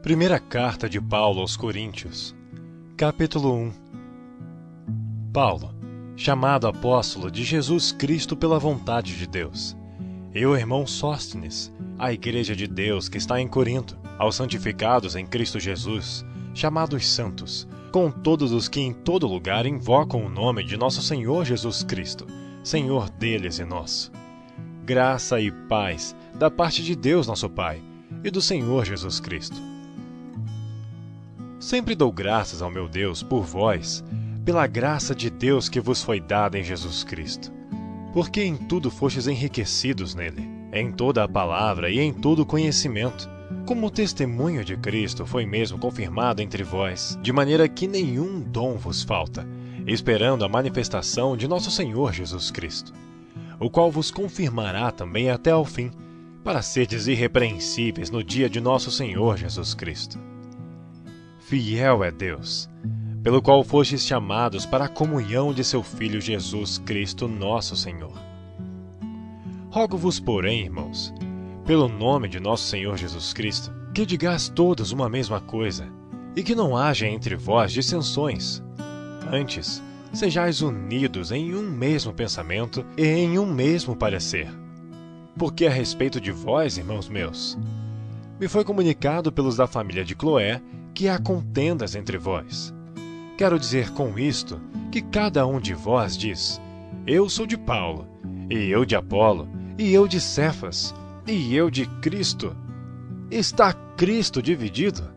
Primeira carta de Paulo aos Coríntios, capítulo 1. Paulo, chamado apóstolo de Jesus Cristo pela vontade de Deus, e o irmão Sóstenes, à igreja de Deus que está em Corinto, aos santificados em Cristo Jesus, chamados santos, com todos os que em todo lugar invocam o nome de nosso Senhor Jesus Cristo, Senhor deles e nosso. Graça e paz da parte de Deus nosso Pai e do Senhor Jesus Cristo. Sempre dou graças ao meu Deus por vós, pela graça de Deus que vos foi dada em Jesus Cristo. Porque em tudo fostes enriquecidos nele, em toda a palavra e em todo o conhecimento, como o testemunho de Cristo foi mesmo confirmado entre vós, de maneira que nenhum dom vos falta, esperando a manifestação de nosso Senhor Jesus Cristo, o qual vos confirmará também até ao fim, para serdes irrepreensíveis no dia de nosso Senhor Jesus Cristo. Fiel é Deus, pelo qual fostes chamados para a comunhão de seu Filho Jesus Cristo, nosso Senhor. Rogo-vos, porém, irmãos, pelo nome de nosso Senhor Jesus Cristo, que digais todos uma mesma coisa, e que não haja entre vós dissensões. Antes, sejais unidos em um mesmo pensamento e em um mesmo parecer. Porque a respeito de vós, irmãos meus, me foi comunicado pelos da família de Cloé que há contendas entre vós. Quero dizer com isto que cada um de vós diz: eu sou de Paulo, e eu de Apolo, e eu de Cefas, e eu de Cristo. Está Cristo dividido?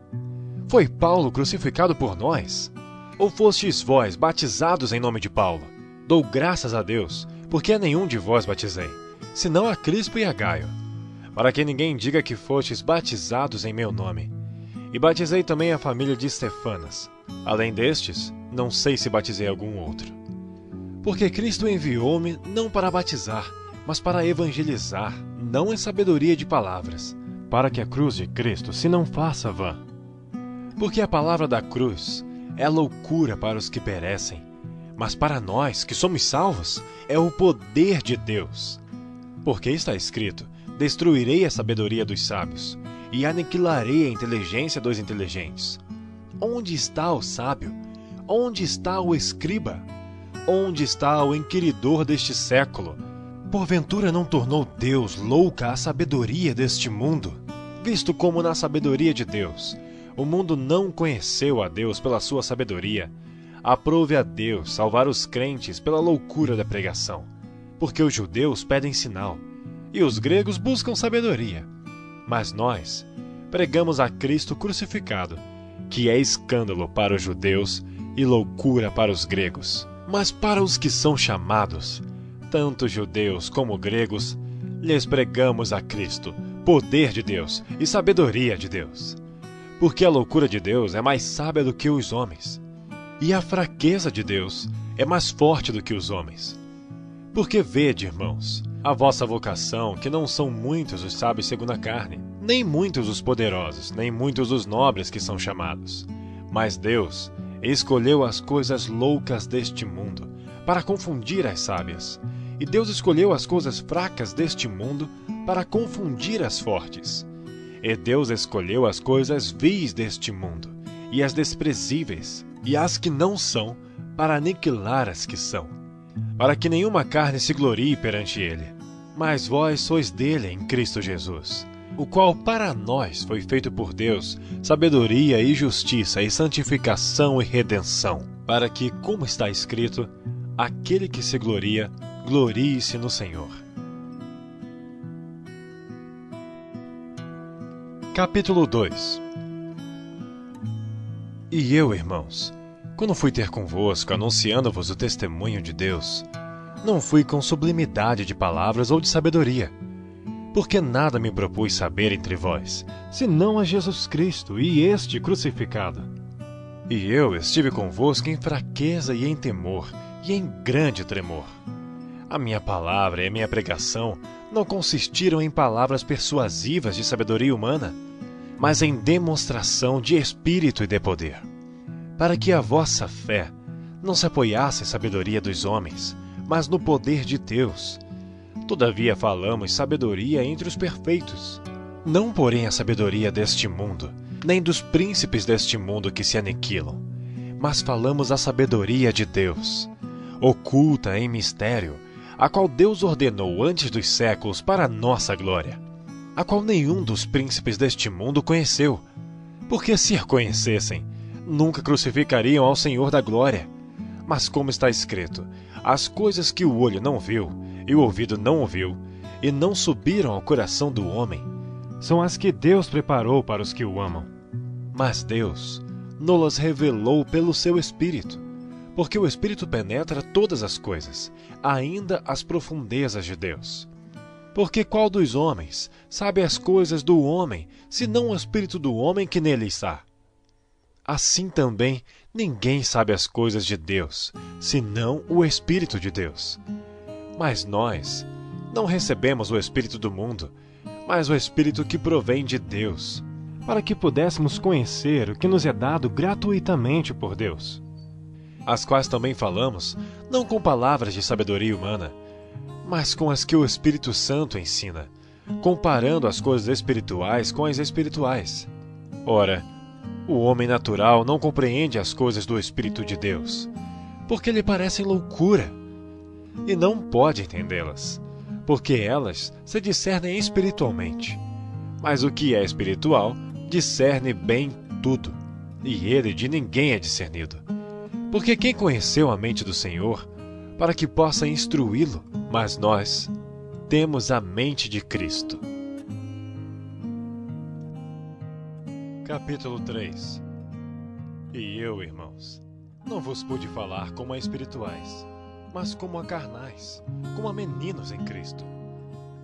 Foi Paulo crucificado por nós? Ou fostes vós batizados em nome de Paulo? Dou graças a Deus, porque a nenhum de vós batizei, senão a Crispo e a Gaio, para que ninguém diga que fostes batizados em meu nome. E batizei também a família de Estefanas. Além destes, não sei se batizei algum outro. Porque Cristo enviou-me não para batizar, mas para evangelizar, não em sabedoria de palavras, para que a cruz de Cristo se não faça vã. Porque a palavra da cruz é loucura para os que perecem, mas para nós que somos salvos é o poder de Deus. Porque está escrito: destruirei a sabedoria dos sábios e aniquilarei a inteligência dos inteligentes. Onde está o sábio? Onde está o escriba? Onde está o inquiridor deste século? Porventura não tornou Deus louca a sabedoria deste mundo? Visto como na sabedoria de Deus, o mundo não conheceu a Deus pela sua sabedoria, aprove a Deus salvar os crentes pela loucura da pregação. Porque os judeus pedem sinal, e os gregos buscam sabedoria. Mas nós pregamos a Cristo crucificado, que é escândalo para os judeus e loucura para os gregos. Mas para os que são chamados, tanto judeus como gregos, lhes pregamos a Cristo, poder de Deus e sabedoria de Deus. Porque a loucura de Deus é mais sábia do que os homens, e a fraqueza de Deus é mais forte do que os homens. Porque vede, irmãos, a vossa vocação, que não são muitos os sábios segundo a carne, nem muitos os poderosos, nem muitos os nobres que são chamados. Mas Deus escolheu as coisas loucas deste mundo para confundir as sábias, e Deus escolheu as coisas fracas deste mundo para confundir as fortes. E Deus escolheu as coisas vis deste mundo, e as desprezíveis, e as que não são, para aniquilar as que são, para que nenhuma carne se glorie perante ele. Mas vós sois dele em Cristo Jesus, o qual para nós foi feito por Deus sabedoria e justiça e santificação e redenção, para que, como está escrito, aquele que se gloria, glorie-se no Senhor. Capítulo 2. E eu, irmãos, quando fui ter convosco, anunciando-vos o testemunho de Deus, não fui com sublimidade de palavras ou de sabedoria, porque nada me propus saber entre vós, senão a Jesus Cristo e este crucificado. E eu estive convosco em fraqueza e em temor, e em grande tremor. A minha palavra e a minha pregação não consistiram em palavras persuasivas de sabedoria humana, mas em demonstração de espírito e de poder, para que a vossa fé não se apoiasse em sabedoria dos homens, mas no poder de Deus. Todavia falamos sabedoria entre os perfeitos, não porém a sabedoria deste mundo, nem dos príncipes deste mundo que se aniquilam, mas falamos a sabedoria de Deus, oculta em mistério, a qual Deus ordenou antes dos séculos para a nossa glória, a qual nenhum dos príncipes deste mundo conheceu, porque se a conhecessem, nunca crucificariam ao Senhor da glória. Mas como está escrito, as coisas que o olho não viu, e o ouvido não ouviu, e não subiram ao coração do homem, são as que Deus preparou para os que o amam. Mas Deus nos revelou pelo seu Espírito, porque o Espírito penetra todas as coisas, ainda as profundezas de Deus. Porque qual dos homens sabe as coisas do homem, senão o Espírito do homem que nele está? Assim também ninguém sabe as coisas de Deus, senão o Espírito de Deus. Mas nós não recebemos o Espírito do mundo, mas o Espírito que provém de Deus, para que pudéssemos conhecer o que nos é dado gratuitamente por Deus. As quais também falamos, não com palavras de sabedoria humana, mas com as que o Espírito Santo ensina, comparando as coisas espirituais com as espirituais. Ora, o homem natural não compreende as coisas do Espírito de Deus, porque lhe parecem loucura, e não pode entendê-las, porque elas se discernem espiritualmente. Mas o que é espiritual discerne bem tudo, e ele de ninguém é discernido. Porque quem conheceu a mente do Senhor, para que possa instruí-lo? Mas nós temos a mente de Cristo. Capítulo 3. E eu, irmãos, não vos pude falar como a espirituais, mas como a carnais, como a meninos em Cristo.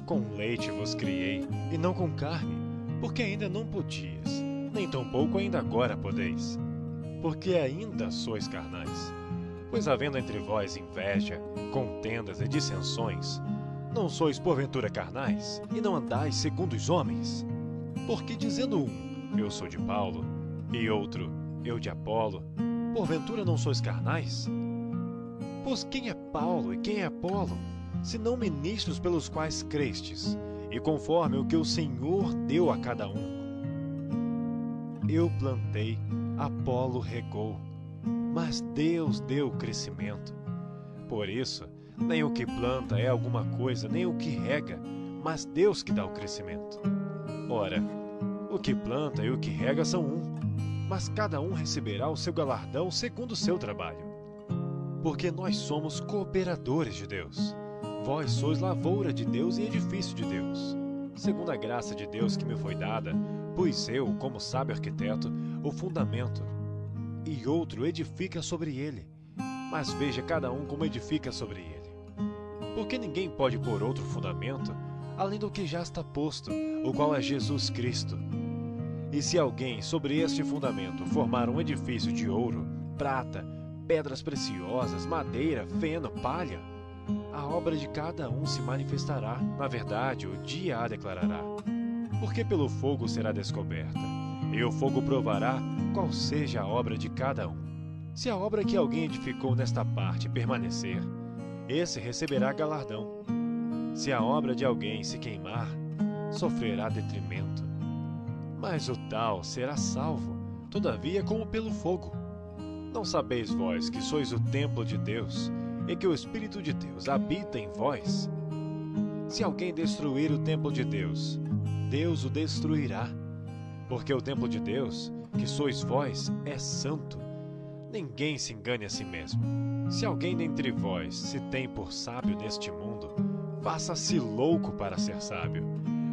Com leite vos criei, e não com carne, porque ainda não podias, nem tampouco ainda agora podeis, porque ainda sois carnais. Pois havendo entre vós inveja, contendas e dissensões, não sois porventura carnais, e não andais segundo os homens? Porque dizendo um, eu sou de Paulo, e outro, eu de Apolo, porventura não sois carnais? Pois quem é Paulo e quem é Apolo, senão ministros pelos quais crestes, e conforme o que o Senhor deu a cada um? Eu plantei, Apolo regou, mas Deus deu o crescimento. Por isso, nem o que planta é alguma coisa, nem o que rega, mas Deus que dá o crescimento. Ora, o que planta e o que rega são um, mas cada um receberá o seu galardão segundo o seu trabalho. Porque nós somos cooperadores de Deus. Vós sois lavoura de Deus e edifício de Deus, segundo a graça de Deus que me foi dada, pus eu, como sábio arquiteto, o fundamento, e outro edifica sobre ele, mas veja cada um como edifica sobre ele. Porque ninguém pode pôr outro fundamento, além do que já está posto, o qual é Jesus Cristo. E se alguém sobre este fundamento formar um edifício de ouro, prata, pedras preciosas, madeira, feno, palha, a obra de cada um se manifestará, na verdade, o dia a declarará. Porque pelo fogo será descoberta, e o fogo provará qual seja a obra de cada um. Se a obra que alguém edificou nesta parte permanecer, esse receberá galardão. Se a obra de alguém se queimar, sofrerá detrimento. Mas o tal será salvo, todavia como pelo fogo. Não sabeis vós que sois o templo de Deus, e que o Espírito de Deus habita em vós? Se alguém destruir o templo de Deus, Deus o destruirá. Porque o templo de Deus, que sois vós, é santo. Ninguém se engane a si mesmo. Se alguém dentre vós se tem por sábio neste mundo, faça-se louco para ser sábio.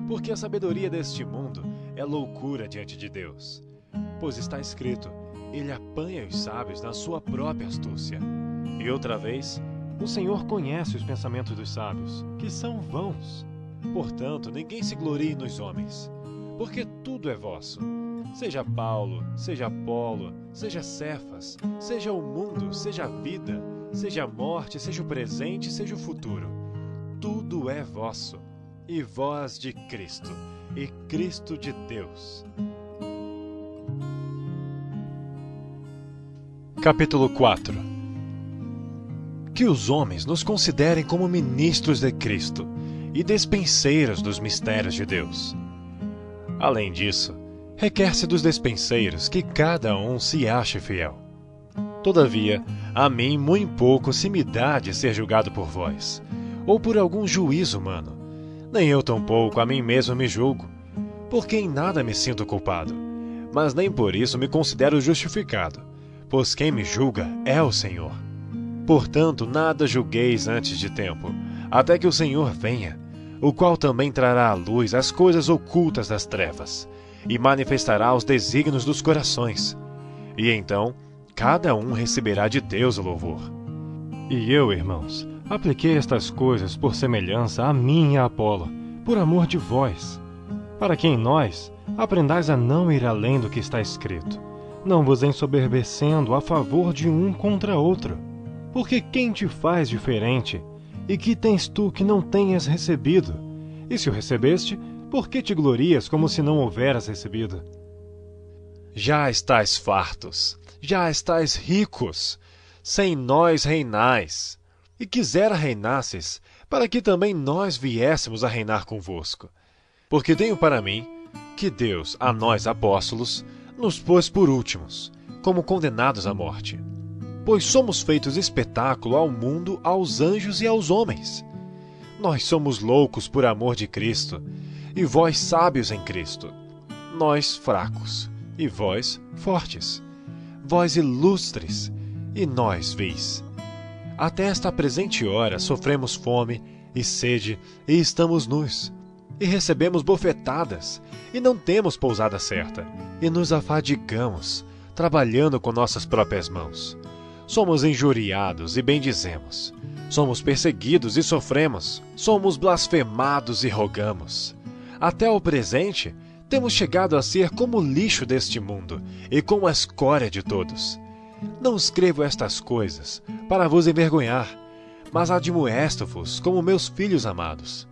Porque a sabedoria deste mundo é loucura diante de Deus. Pois está escrito, ele apanha os sábios na sua própria astúcia. E outra vez, o Senhor conhece os pensamentos dos sábios, que são vãos. Portanto, ninguém se glorie nos homens, porque tudo é vosso. Seja Paulo, seja Apolo, seja Cefas, seja o mundo, seja a vida, seja a morte, seja o presente, seja o futuro. Tudo é vosso, e vós de Cristo, e Cristo de Deus. Capítulo 4. Que os homens nos considerem como ministros de Cristo e despenseiros dos mistérios de Deus. Além disso, requer-se dos despenseiros que cada um se ache fiel. Todavia, a mim muito pouco se me dá de ser julgado por vós, ou por algum juízo humano. Nem eu tampouco a mim mesmo me julgo, porque em nada me sinto culpado, mas nem por isso me considero justificado, pois quem me julga é o Senhor. Portanto, nada julgueis antes de tempo, até que o Senhor venha, o qual também trará à luz as coisas ocultas das trevas, e manifestará os desígnios dos corações. E então, cada um receberá de Deus o louvor. E eu, irmãos, apliquei estas coisas por semelhança a mim e a Apolo, por amor de vós, para que em nós aprendais a não ir além do que está escrito, não vos ensoberbecendo a favor de um contra outro. Porque quem te faz diferente? E que tens tu que não tenhas recebido? E se o recebeste, por que te glorias como se não houveras recebido? Já estáis fartos, já estáis ricos, sem nós reinais. E quisera reinasses, para que também nós viéssemos a reinar convosco. Porque tenho para mim que Deus, a nós apóstolos, nos pôs por últimos, como condenados à morte. Pois somos feitos espetáculo ao mundo, aos anjos e aos homens. Nós somos loucos por amor de Cristo, e vós sábios em Cristo. Nós fracos, e vós fortes. Vós ilustres, e nós vis. Até esta presente hora sofremos fome e sede, e estamos nus. E recebemos bofetadas, e não temos pousada certa, e nos afadigamos, trabalhando com nossas próprias mãos. Somos injuriados e bendizemos. Somos perseguidos e sofremos. Somos blasfemados e rogamos. Até o presente, temos chegado a ser como o lixo deste mundo e como a escória de todos. Não escrevo estas coisas para vos envergonhar, mas admoesto-vos como meus filhos amados.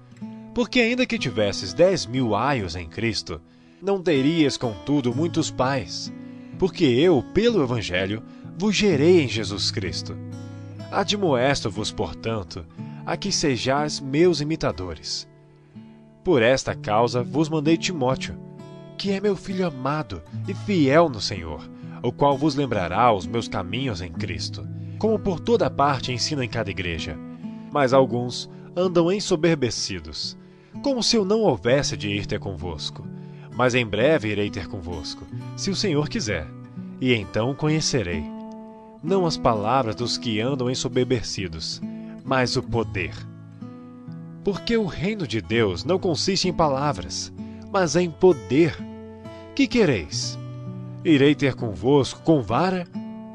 Porque ainda que tivesses 10.000 aios em Cristo, não terias, contudo, muitos pais. Porque eu, pelo Evangelho, vos gerei em Jesus Cristo. Admoesto-vos, portanto, a que sejais meus imitadores. Por esta causa vos mandei Timóteo, que é meu filho amado e fiel no Senhor, o qual vos lembrará os meus caminhos em Cristo, como por toda parte ensino em cada igreja. Mas alguns andam ensoberbecidos, como se eu não houvesse de ir ter convosco. Mas em breve irei ter convosco, se o Senhor quiser, e então conhecerei, não as palavras dos que andam ensoberbecidos, mas o poder. Porque o reino de Deus não consiste em palavras, mas em poder. Que quereis? Irei ter convosco com vara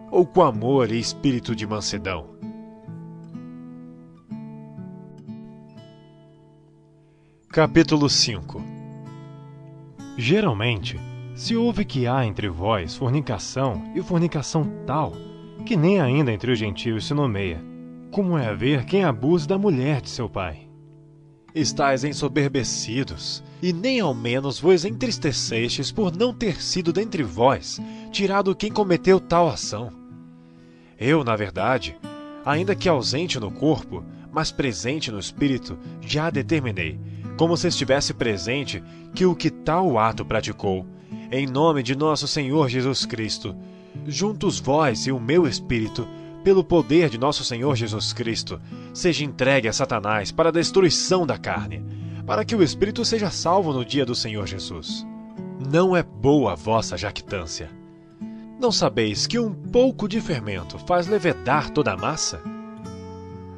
ou com amor e espírito de mansidão? Capítulo 5. Geralmente, se ouve que há entre vós fornicação, e fornicação tal, que nem ainda entre os gentios se nomeia, como é haver quem abuse da mulher de seu pai. Estais ensoberbecidos, e nem ao menos vos entristecestes por não ter sido dentre vós tirado quem cometeu tal ação. Eu, na verdade, ainda que ausente no corpo, mas presente no espírito, já determinei, como se estivesse presente, que o que tal ato praticou, em nome de nosso Senhor Jesus Cristo, juntos vós e o meu espírito, pelo poder de nosso Senhor Jesus Cristo, seja entregue a Satanás para a destruição da carne, para que o espírito seja salvo no dia do Senhor Jesus. Não é boa a vossa jactância. Não sabeis que um pouco de fermento faz levedar toda a massa?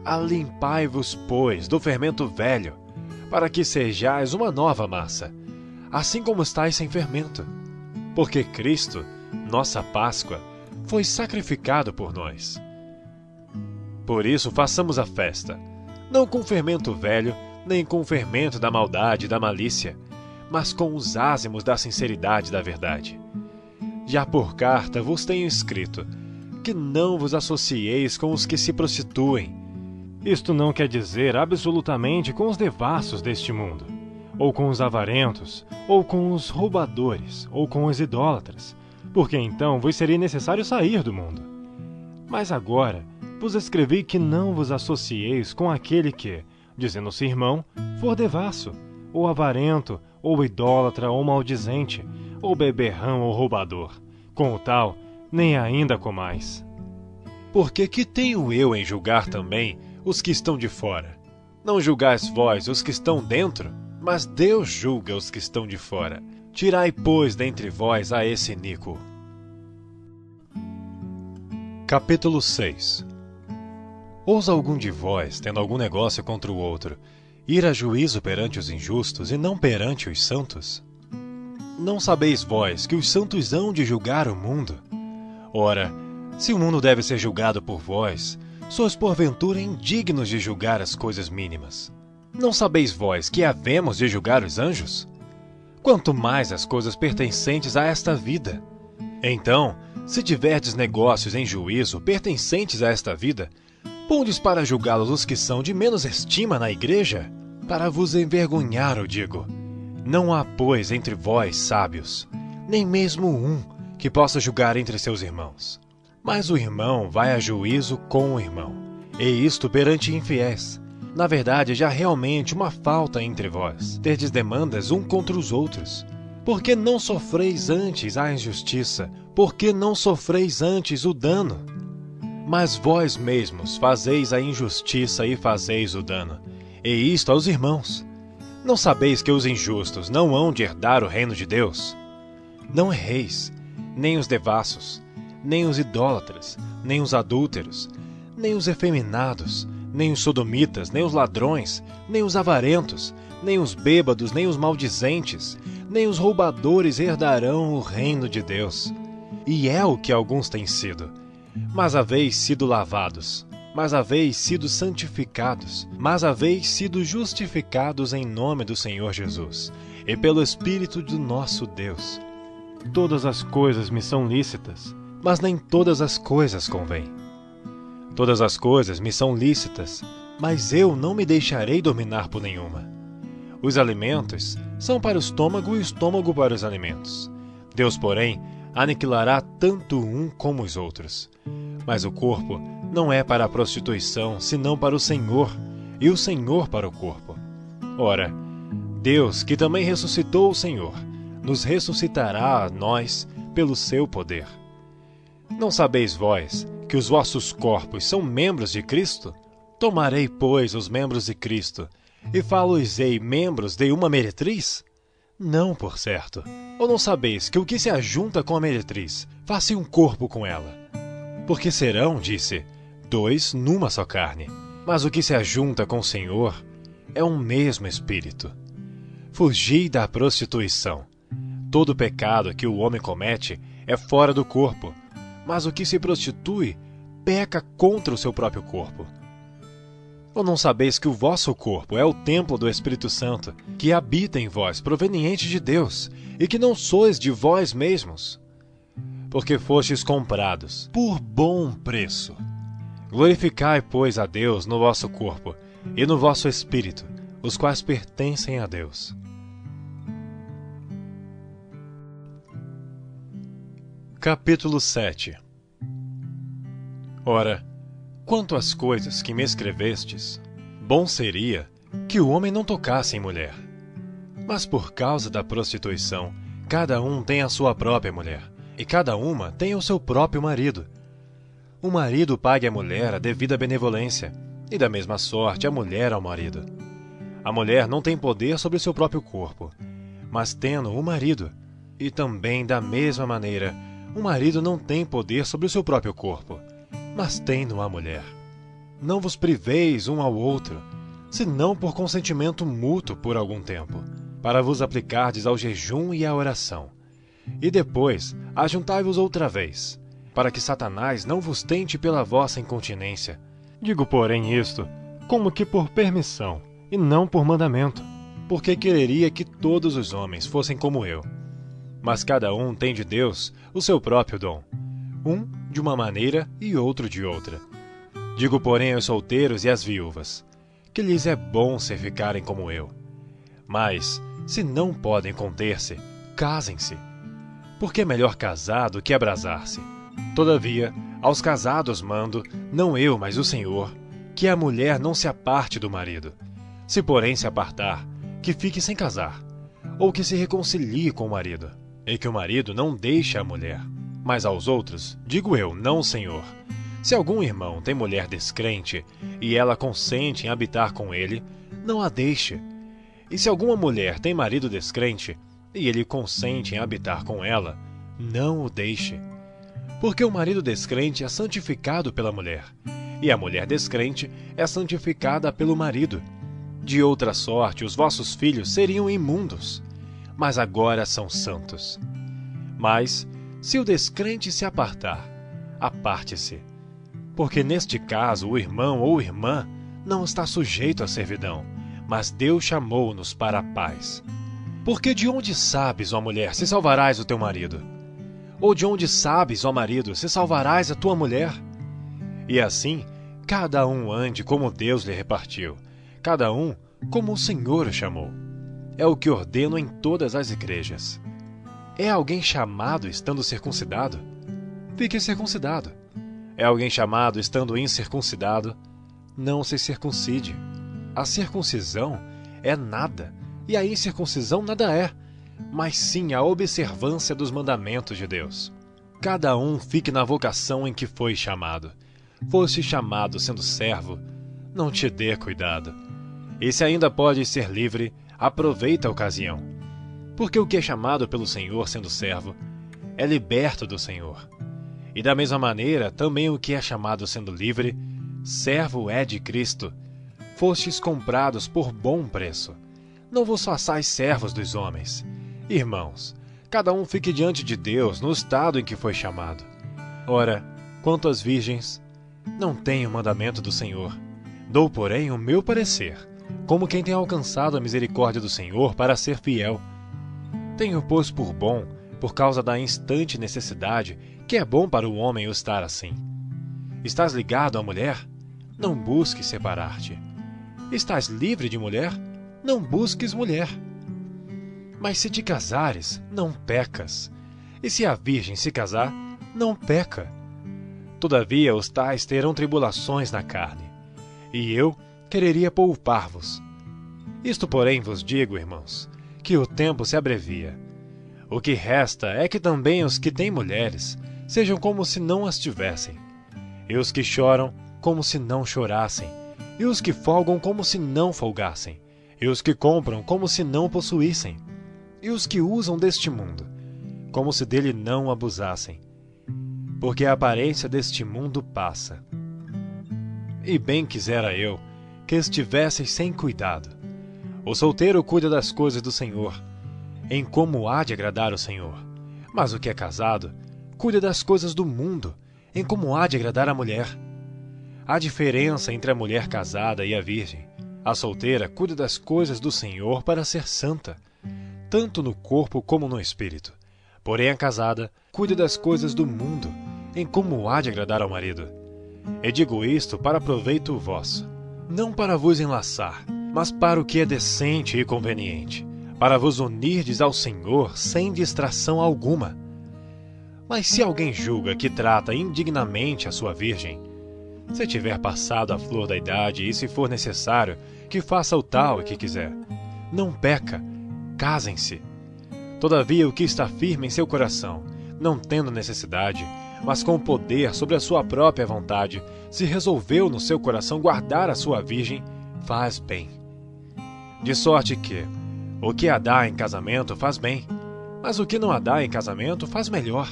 Alimpai-vos, pois, do fermento velho, para que sejais uma nova massa, assim como estáis sem fermento. Porque Cristo, nossa Páscoa, foi sacrificado por nós. Por isso façamos a festa, não com fermento velho, nem com o fermento da maldade e da malícia, mas com os ázimos da sinceridade e da verdade. Já por carta vos tenho escrito, que não vos associeis com os que se prostituem. Isto não quer dizer absolutamente com os devassos deste mundo, ou com os avarentos, ou com os roubadores, ou com os idólatras, porque então vos seria necessário sair do mundo. Mas agora vos escrevi que não vos associeis com aquele que, dizendo-se irmão, for devasso, ou avarento, ou idólatra, ou maldizente, ou beberrão ou roubador. Com o tal, nem ainda comais. Porque que tenho eu em julgar também os que estão de fora? Não julgais vós os que estão dentro, mas Deus julga os que estão de fora. Tirai, pois, dentre vós a esse iníquo. Capítulo 6. Ousa algum de vós, tendo algum negócio contra o outro, ir a juízo perante os injustos e não perante os santos? Não sabeis vós que os santos hão de julgar o mundo? Ora, se o mundo deve ser julgado por vós, sois porventura indignos de julgar as coisas mínimas. Não sabeis vós que havemos de julgar os anjos? Quanto mais as coisas pertencentes a esta vida. Então, se tiverdes negócios em juízo pertencentes a esta vida, pondes para julgá-los os que são de menos estima na igreja? Para vos envergonhar, eu digo. Não há, pois, entre vós sábios, nem mesmo um que possa julgar entre seus irmãos. Mas o irmão vai a juízo com o irmão, e isto perante infiéis. Na verdade, já realmente uma falta entre vós, terdes demandas um contra os outros. Por que não sofreis antes a injustiça? Por que não sofreis antes o dano? Mas vós mesmos fazeis a injustiça e fazeis o dano, e isto aos irmãos. Não sabeis que os injustos não hão de herdar o reino de Deus? Não erreis, nem os devassos, nem os idólatras, nem os adúlteros, nem os efeminados, nem os sodomitas, nem os ladrões, nem os avarentos, nem os bêbados, nem os maldizentes, nem os roubadores herdarão o reino de Deus. E é o que alguns têm sido. Mas haveis sido lavados, mas haveis sido santificados, mas haveis sido justificados em nome do Senhor Jesus, e pelo Espírito do nosso Deus. Todas as coisas me são lícitas, mas nem todas as coisas convêm. Todas as coisas me são lícitas, mas eu não me deixarei dominar por nenhuma. Os alimentos são para o estômago e o estômago para os alimentos. Deus, porém, aniquilará tanto um como os outros. Mas o corpo não é para a prostituição, senão para o Senhor, e o Senhor para o corpo. Ora, Deus, que também ressuscitou o Senhor, nos ressuscitará a nós pelo seu poder. Não sabeis vós que os vossos corpos são membros de Cristo? Tomarei, pois, os membros de Cristo, e falo-os-ei membros de uma meretriz? Não, por certo. Ou não sabeis que o que se ajunta com a meretriz, faz-se um corpo com ela? Porque serão, disse, dois numa só carne. Mas o que se ajunta com o Senhor é um mesmo espírito. Fugi da prostituição. Todo pecado que o homem comete é fora do corpo, mas o que se prostitui peca contra o seu próprio corpo. Ou não sabeis que o vosso corpo é o templo do Espírito Santo, que habita em vós, proveniente de Deus, e que não sois de vós mesmos? Porque fostes comprados por bom preço. Glorificai, pois, a Deus no vosso corpo e no vosso espírito, os quais pertencem a Deus. Capítulo 7. Ora, quanto às coisas que me escrevestes, bom seria que o homem não tocasse em mulher. Mas por causa da prostituição, cada um tem a sua própria mulher, e cada uma tem o seu próprio marido. O marido pague à mulher a devida benevolência, e da mesma sorte a mulher ao marido. A mulher não tem poder sobre o seu próprio corpo, mas tendo o marido, e também da mesma maneira, o marido não tem poder sobre o seu próprio corpo, mas tem-no a mulher. Não vos priveis um ao outro, senão por consentimento mútuo por algum tempo, para vos aplicardes ao jejum e à oração. E depois ajuntai-vos outra vez, para que Satanás não vos tente pela vossa incontinência. Digo, porém, isto como que por permissão, e não por mandamento, porque quereria que todos os homens fossem como eu. Mas cada um tem de Deus o seu próprio dom, um de uma maneira e outro de outra. Digo, porém, aos solteiros e às viúvas, que lhes é bom se ficarem como eu. Mas, se não podem conter-se, casem-se, porque é melhor casar do que abrasar-se. Todavia, aos casados mando, não eu, mas o Senhor, que a mulher não se aparte do marido. Se, porém, se apartar, que fique sem casar, ou que se reconcilie com o marido. e que o marido não deixe a mulher. Mas aos outros, digo eu, não, Senhor. Se algum irmão tem mulher descrente, e ela consente em habitar com ele, não a deixe. E se alguma mulher tem marido descrente, e ele consente em habitar com ela, não o deixe. Porque o marido descrente é santificado pela mulher, e a mulher descrente é santificada pelo marido. De outra sorte, os vossos filhos seriam imundos, mas agora são santos. Mas, se o descrente se apartar, aparte-se. Porque neste caso o irmão ou irmã não está sujeito à servidão, mas Deus chamou-nos para a paz. Porque de onde sabes, ó mulher, se salvarás o teu marido? Ou de onde sabes, ó marido, se salvarás a tua mulher? E assim, cada um ande como Deus lhe repartiu, cada um como o Senhor o chamou. É o que ordeno em todas as igrejas. É alguém chamado estando circuncidado? Fique circuncidado. É alguém chamado estando incircuncidado? Não se circuncide. A circuncisão é nada, e a incircuncisão nada é, mas sim a observância dos mandamentos de Deus. Cada um fique na vocação em que foi chamado. Foste chamado sendo servo, não te dê cuidado. E se ainda pode ser livre, aproveita a ocasião. Porque o que é chamado pelo Senhor sendo servo, é liberto do Senhor. E da mesma maneira, também o que é chamado sendo livre, servo é de Cristo. Fostes comprados por bom preço. Não vos façais servos dos homens. Irmãos, cada um fique diante de Deus no estado em que foi chamado. Ora, quanto às virgens, não tenho mandamento do Senhor. Dou, porém, o meu parecer, como quem tem alcançado a misericórdia do Senhor para ser fiel. Tenho, pois, por bom, por causa da instante necessidade, que é bom para o homem o estar assim. Estás ligado à mulher? Não busques separar-te. Estás livre de mulher? Não busques mulher. Mas se te casares, não pecas. E se a virgem se casar, não peca. Todavia os tais terão tribulações na carne, e eu quereria poupar-vos. Isto, porém, vos digo, irmãos, que o tempo se abrevia. O que resta é que também os que têm mulheres sejam como se não as tivessem, e os que choram como se não chorassem, e os que folgam como se não folgassem, e os que compram como se não possuíssem, e os que usam deste mundo, como se dele não abusassem. Porque a aparência deste mundo passa. E bem quisera eu que estivesseis sem cuidado. O solteiro cuida das coisas do Senhor, em como há de agradar o Senhor. Mas o que é casado cuida das coisas do mundo, em como há de agradar a mulher. Há diferença entre a mulher casada e a virgem. A solteira cuida das coisas do Senhor para ser santa, tanto no corpo como no espírito. Porém a casada cuida das coisas do mundo, em como há de agradar ao marido. E digo isto para proveito vosso, não para vos enlaçar, mas para o que é decente e conveniente, para vos unirdes ao Senhor sem distração alguma. Mas se alguém julga que trata indignamente a sua virgem, se tiver passado a flor da idade e se for necessário, que faça o tal que quiser. Não peca, casem-se. Todavia o que está firme em seu coração, não tendo necessidade, mas com poder sobre a sua própria vontade, se resolveu no seu coração guardar a sua virgem, faz bem. De sorte que, o que a dá em casamento faz bem, mas o que não a dá em casamento faz melhor.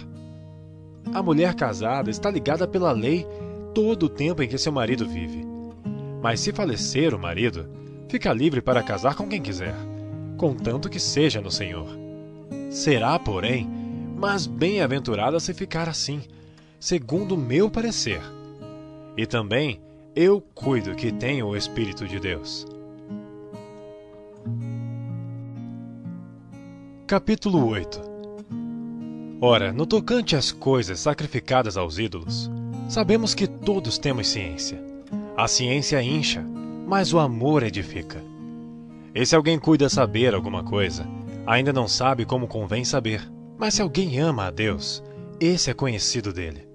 A mulher casada está ligada pela lei todo o tempo em que seu marido vive. Mas se falecer o marido, fica livre para casar com quem quiser, contanto que seja no Senhor. Será, porém, mais bem-aventurada se ficar assim, segundo o meu parecer. E também eu cuido que tenho o Espírito de Deus. Capítulo 8. Ora, no tocante às coisas sacrificadas aos ídolos, sabemos que todos temos ciência. A ciência incha, mas o amor edifica. E se alguém cuida saber alguma coisa, ainda não sabe como convém saber. Mas se alguém ama a Deus, esse é conhecido dele.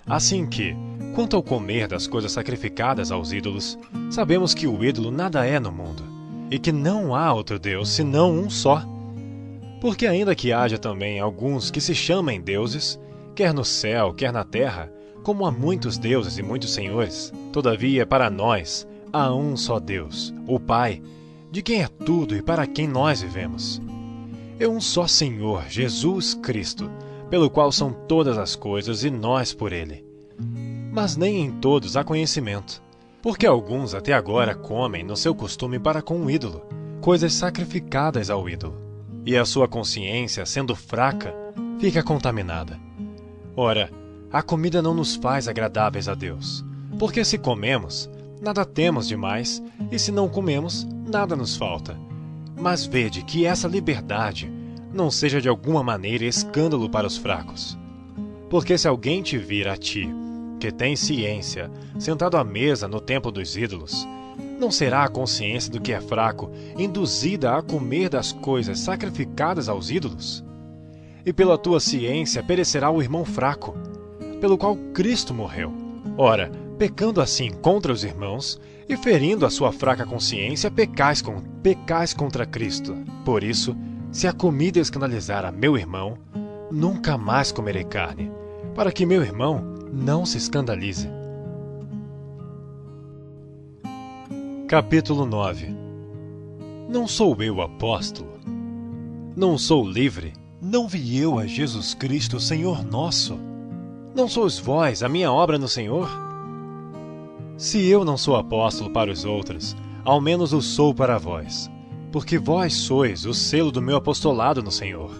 Assim que, quanto ao comer das coisas sacrificadas aos ídolos, sabemos que o ídolo nada é no mundo, e que não há outro Deus senão um só. Porque ainda que haja também alguns que se chamem deuses, quer no céu, quer na terra, como há muitos deuses e muitos senhores, todavia para nós há um só Deus, o Pai, de quem é tudo e para quem nós vivemos. E um só Senhor, Jesus Cristo, pelo qual são todas as coisas e nós por Ele. Mas nem em todos há conhecimento, porque alguns até agora comem no seu costume para com o ídolo, coisas sacrificadas ao ídolo, e a sua consciência, sendo fraca, fica contaminada. Ora, a comida não nos faz agradáveis a Deus, porque se comemos, nada temos demais, e se não comemos, nada nos falta. Mas vede que essa liberdade não seja de alguma maneira escândalo para os fracos. Porque se alguém te vir a ti, que tem ciência, sentado à mesa no templo dos ídolos, não será a consciência do que é fraco induzida a comer das coisas sacrificadas aos ídolos? E pela tua ciência perecerá o irmão fraco, pelo qual Cristo morreu. Ora, pecando assim contra os irmãos, e ferindo a sua fraca consciência, pecais contra Cristo. Por isso, se a comida escandalizar a meu irmão, nunca mais comerei carne, para que meu irmão não se escandalize. Capítulo 9. Não sou eu apóstolo? Não sou livre? Não vi eu a Jesus Cristo, Senhor nosso? Não sois vós a minha obra no Senhor? Se eu não sou apóstolo para os outros, ao menos o sou para vós, porque vós sois o selo do meu apostolado no Senhor.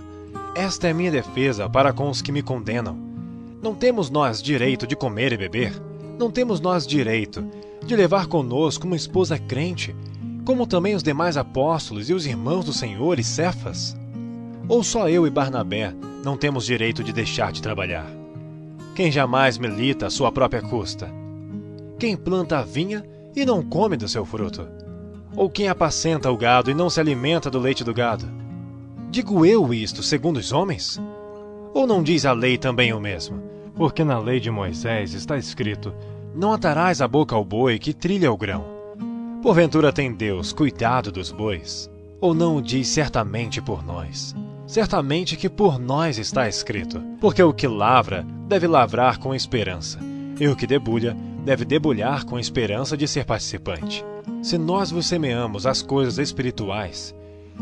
Esta é a minha defesa para com os que me condenam. Não temos nós direito de comer e beber? Não temos nós direito de levar conosco uma esposa crente, como também os demais apóstolos e os irmãos do Senhor e Cefas? Ou só eu e Barnabé não temos direito de deixar de trabalhar? Quem jamais milita à sua própria custa? Quem planta a vinha e não come do seu fruto? Ou quem apacenta o gado e não se alimenta do leite do gado? Digo eu isto segundo os homens? Ou não diz a lei também o mesmo? Porque na lei de Moisés está escrito: não atarás a boca ao boi que trilha o grão. Porventura tem Deus cuidado dos bois? Ou não o diz certamente por nós? Certamente que por nós está escrito: porque o que lavra deve lavrar com esperança, e o que debulha deve debulhar com esperança de ser participante. Se nós vos semeamos as coisas espirituais,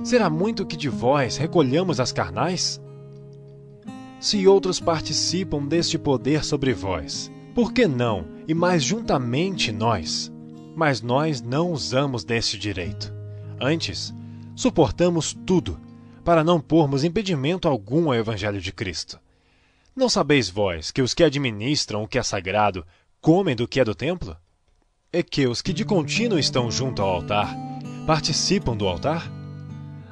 será muito que de vós recolhamos as carnais? Se outros participam deste poder sobre vós, por que não, e mais juntamente nós? Mas nós não usamos deste direito. Antes, suportamos tudo, para não pormos impedimento algum ao Evangelho de Cristo. Não sabeis vós que os que administram o que é sagrado comem do que é do templo? E que os que de contínuo estão junto ao altar participam do altar?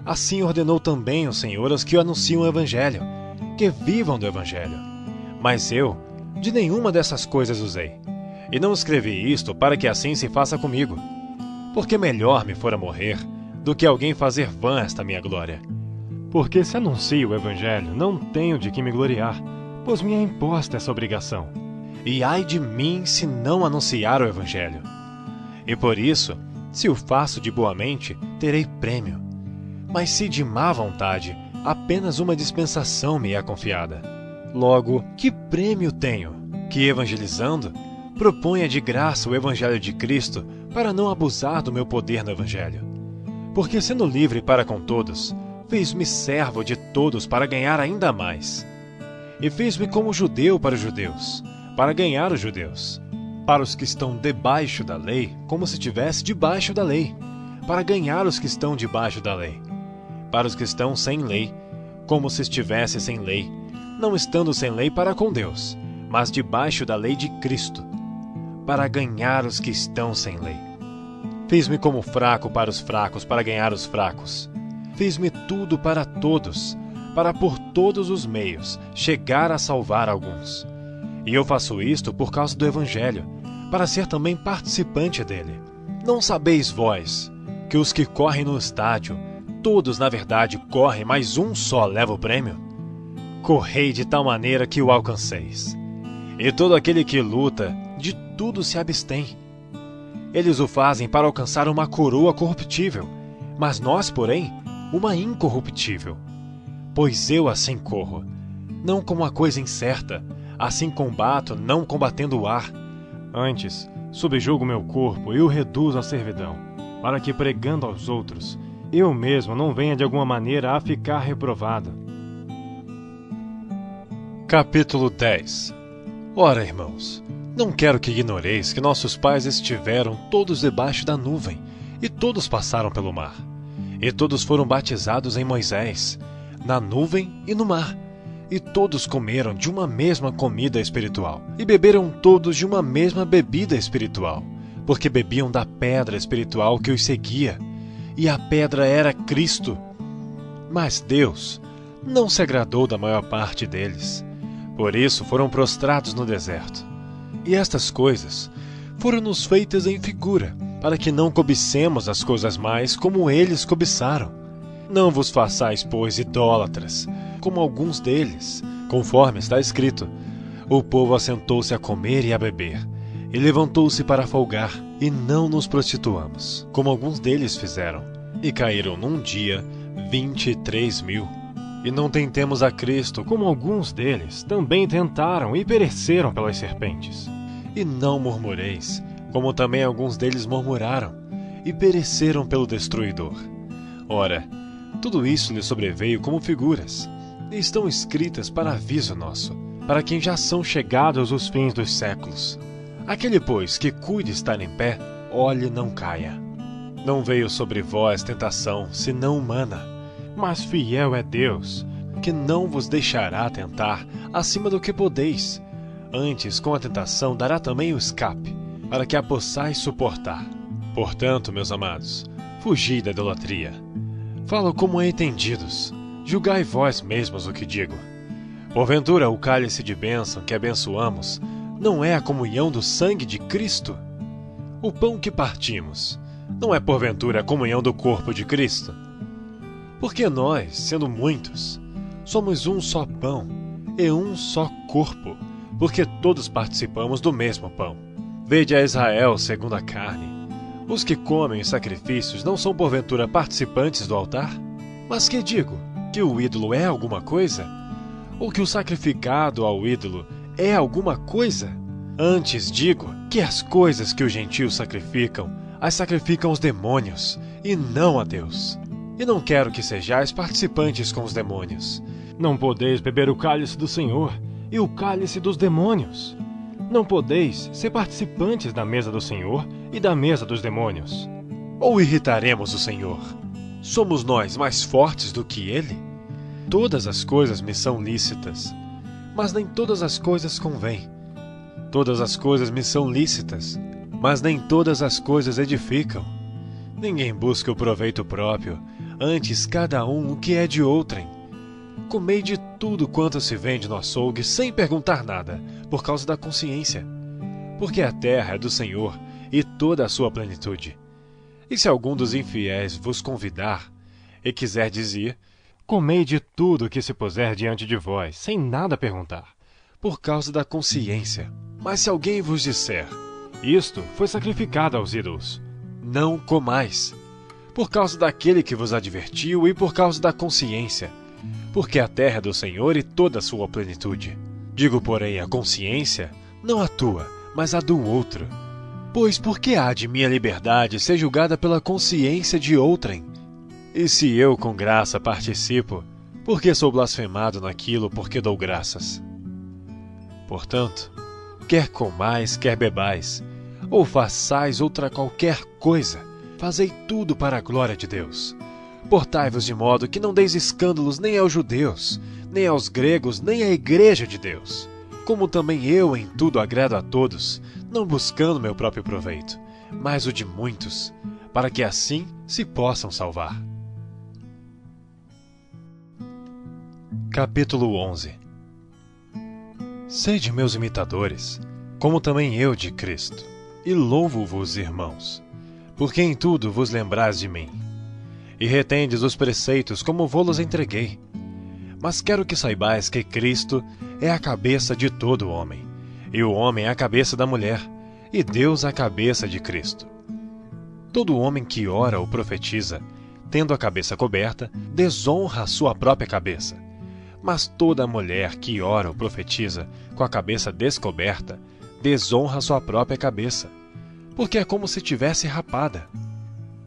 Assim ordenou também o Senhor aos que anunciam o Evangelho, que vivam do Evangelho. Mas eu, de nenhuma dessas coisas usei, e não escrevi isto para que assim se faça comigo, porque melhor me fora morrer do que alguém fazer vã esta minha glória. Porque se anuncio o Evangelho, não tenho de que me gloriar, pois me é imposta essa obrigação. E ai de mim se não anunciar o Evangelho. E por isso, se o faço de boa mente, terei prêmio. Mas se de má vontade, apenas uma dispensação me é confiada. Logo, que prêmio tenho? Que evangelizando, proponha de graça o Evangelho de Cristo para não abusar do meu poder no Evangelho. Porque sendo livre para com todos, fez-me servo de todos para ganhar ainda mais. E fez-me como judeu para os judeus, para ganhar os judeus. Para os que estão debaixo da lei, como se estivesse debaixo da lei, para ganhar os que estão debaixo da lei. Para os que estão sem lei, como se estivesse sem lei, não estando sem lei para com Deus, mas debaixo da lei de Cristo, para ganhar os que estão sem lei. Fiz-me como fraco para os fracos, para ganhar os fracos. Fiz-me tudo para todos, para por todos os meios chegar a salvar alguns. E eu faço isto por causa do Evangelho, para ser também participante dele. Não sabeis vós que os que correm no estádio, todos na verdade correm, mas um só leva o prêmio? Correi de tal maneira que o alcanceis. E todo aquele que luta, de tudo se abstém. Eles o fazem para alcançar uma coroa corruptível, mas nós, porém, uma incorruptível. pois eu assim corro. Não como a coisa incerta, assim combato, não combatendo o ar. Antes, subjugo meu corpo e o reduzo à servidão, para que, pregando aos outros, eu mesmo não venha de alguma maneira a ficar reprovado. Capítulo 10. Ora, irmãos, não quero que ignoreis que nossos pais estiveram todos debaixo da nuvem, e todos passaram pelo mar. E todos foram batizados em Moisés, na nuvem e no mar. E todos comeram de uma mesma comida espiritual, e beberam todos de uma mesma bebida espiritual, porque bebiam da pedra espiritual que os seguia, e a pedra era Cristo. Mas Deus não se agradou da maior parte deles. Por isso foram prostrados no deserto. E estas coisas foram-nos feitas em figura, para que não cobicemos as coisas mais como eles cobiçaram. Não vos façais, pois, idólatras, como alguns deles, conforme está escrito: o povo assentou-se a comer e a beber, e levantou-se para folgar, e não nos prostituamos, como alguns deles fizeram, e caíram num dia 23.000. E não tentemos a Cristo, como alguns deles também tentaram e pereceram pelas serpentes. E não murmureis, como também alguns deles murmuraram, e pereceram pelo destruidor. Ora, tudo isso lhe sobreveio como figuras, e estão escritas para aviso nosso, para quem já são chegados os fins dos séculos. Aquele, pois, que cuide estar em pé, olhe e não caia. Não veio sobre vós tentação, senão humana, mas fiel é Deus, que não vos deixará tentar acima do que podeis. Antes, com a tentação, dará também o escape, para que a possais suportar. Portanto, meus amados, fugi da idolatria. Falo como entendidos, julgai vós mesmos o que digo. Porventura, o cálice de bênção que abençoamos não é a comunhão do sangue de Cristo? O pão que partimos não é porventura a comunhão do corpo de Cristo? Porque nós, sendo muitos, somos um só pão e um só corpo, porque todos participamos do mesmo pão. Vede a Israel segundo a carne. Os que comem os sacrifícios não são porventura participantes do altar? Mas que digo? Que o ídolo é alguma coisa? Ou que o sacrificado ao ídolo é alguma coisa? Antes digo que as coisas que os gentios sacrificam, as sacrificam os demônios, e não a Deus. E não quero que sejais participantes com os demônios. Não podeis beber o cálice do Senhor e o cálice dos demônios. Não podeis ser participantes da mesa do Senhor e da mesa dos demônios. Ou irritaremos o Senhor? Somos nós mais fortes do que Ele? Todas as coisas me são lícitas, mas nem todas as coisas convêm. Todas as coisas me são lícitas, mas nem todas as coisas edificam. Ninguém busca o proveito próprio, antes cada um o que é de outrem. Comei de tudo quanto se vende no açougue sem perguntar nada, por causa da consciência. Porque a terra é do Senhor e toda a sua plenitude. E se algum dos infiéis vos convidar e quiser dizer: comei de tudo que se puser diante de vós, sem nada perguntar, por causa da consciência. Mas se alguém vos disser: isto foi sacrificado aos ídolos, não comais, por causa daquele que vos advertiu e por causa da consciência, porque a terra é do Senhor e toda a sua plenitude. Digo, porém, a consciência, não a tua, mas a do outro. Pois por que há de minha liberdade ser julgada pela consciência de outrem? E se eu com graça participo, por que sou blasfemado naquilo porque dou graças? Portanto, quer comais, quer bebais, ou façais outra qualquer coisa, fazei tudo para a glória de Deus. Portai-vos de modo que não deis escândalos nem aos judeus, nem aos gregos, nem à igreja de Deus. Como também eu em tudo agrado a todos, não buscando meu próprio proveito, mas o de muitos, para que assim se possam salvar. Capítulo 11. Sede meus imitadores, como também eu de Cristo, e louvo-vos, irmãos, porque em tudo vos lembrais de mim, e retendes os preceitos como vô-los entreguei. Mas quero que saibais que Cristo é a cabeça de todo homem, e o homem é a cabeça da mulher, e Deus a cabeça de Cristo. Todo homem que ora ou profetiza tendo a cabeça coberta, desonra a sua própria cabeça. Mas toda mulher que ora ou profetiza com a cabeça descoberta, desonra a sua própria cabeça, porque é como se tivesse rapada.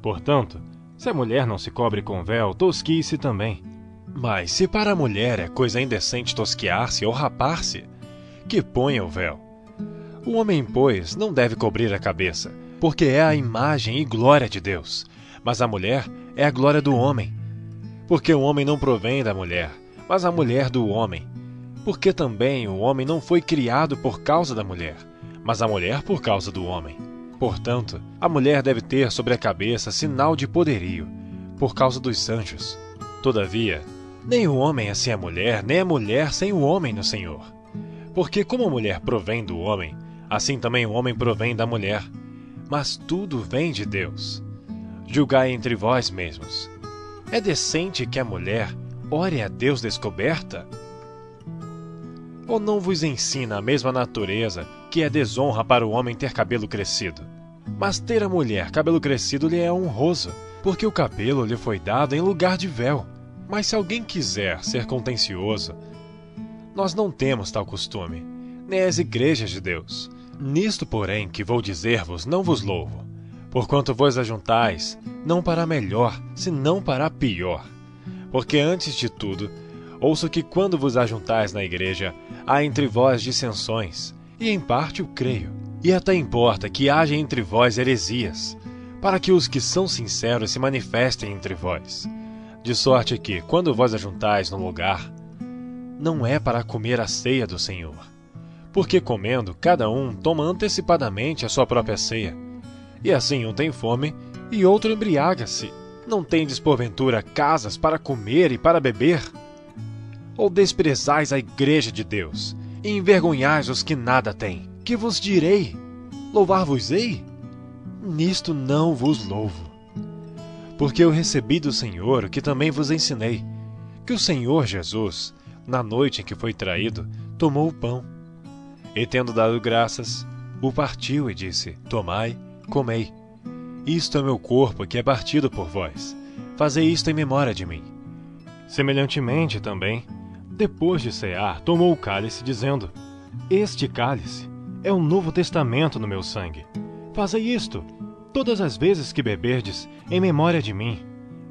Portanto, se a mulher não se cobre com véu, tosquie-se também. Mas se para a mulher é coisa indecente tosquiar-se ou rapar-se, que ponha o véu. O homem, pois, não deve cobrir a cabeça, porque é a imagem e glória de Deus, mas a mulher é a glória do homem. Porque o homem não provém da mulher, mas a mulher do homem. Porque também o homem não foi criado por causa da mulher, mas a mulher por causa do homem. Portanto, a mulher deve ter sobre a cabeça sinal de poderio, por causa dos anjos. Todavia, nem o homem é sem a mulher, nem a mulher sem o homem no Senhor. Porque como a mulher provém do homem, assim também o homem provém da mulher. Mas tudo vem de Deus. Julgai entre vós mesmos. É decente que a mulher ore a Deus descoberta? Ou não vos ensina a mesma natureza que é desonra para o homem ter cabelo crescido? Mas ter a mulher cabelo crescido lhe é honroso, porque o cabelo lhe foi dado em lugar de véu. Mas se alguém quiser ser contencioso, nós não temos tal costume, nem as igrejas de Deus. Nisto, porém, que vou dizer-vos, não vos louvo, porquanto vos ajuntais, não para melhor, senão para pior. Porque antes de tudo, ouço que quando vos ajuntais na igreja, há entre vós dissensões, e em parte o creio. E até importa que haja entre vós heresias, para que os que são sinceros se manifestem entre vós. De sorte que, quando vós ajuntais num lugar, não é para comer a ceia do Senhor. Porque comendo, cada um toma antecipadamente a sua própria ceia. E assim um tem fome, e outro embriaga-se. Não tendes porventura casas para comer e para beber? Ou desprezais a igreja de Deus, e envergonhais os que nada têm? Que vos direi? Louvar-vos-ei? Nisto não vos louvo. Porque eu recebi do Senhor o que também vos ensinei, que o Senhor Jesus, na noite em que foi traído, tomou o pão. E tendo dado graças, o partiu e disse: Tomai, comei. Isto é meu corpo que é partido por vós. Fazei isto em memória de mim. Semelhantemente também, depois de cear, tomou o cálice, dizendo: Este cálice é o novo testamento no meu sangue. Fazei isto todas as vezes que beberdes, em memória de mim.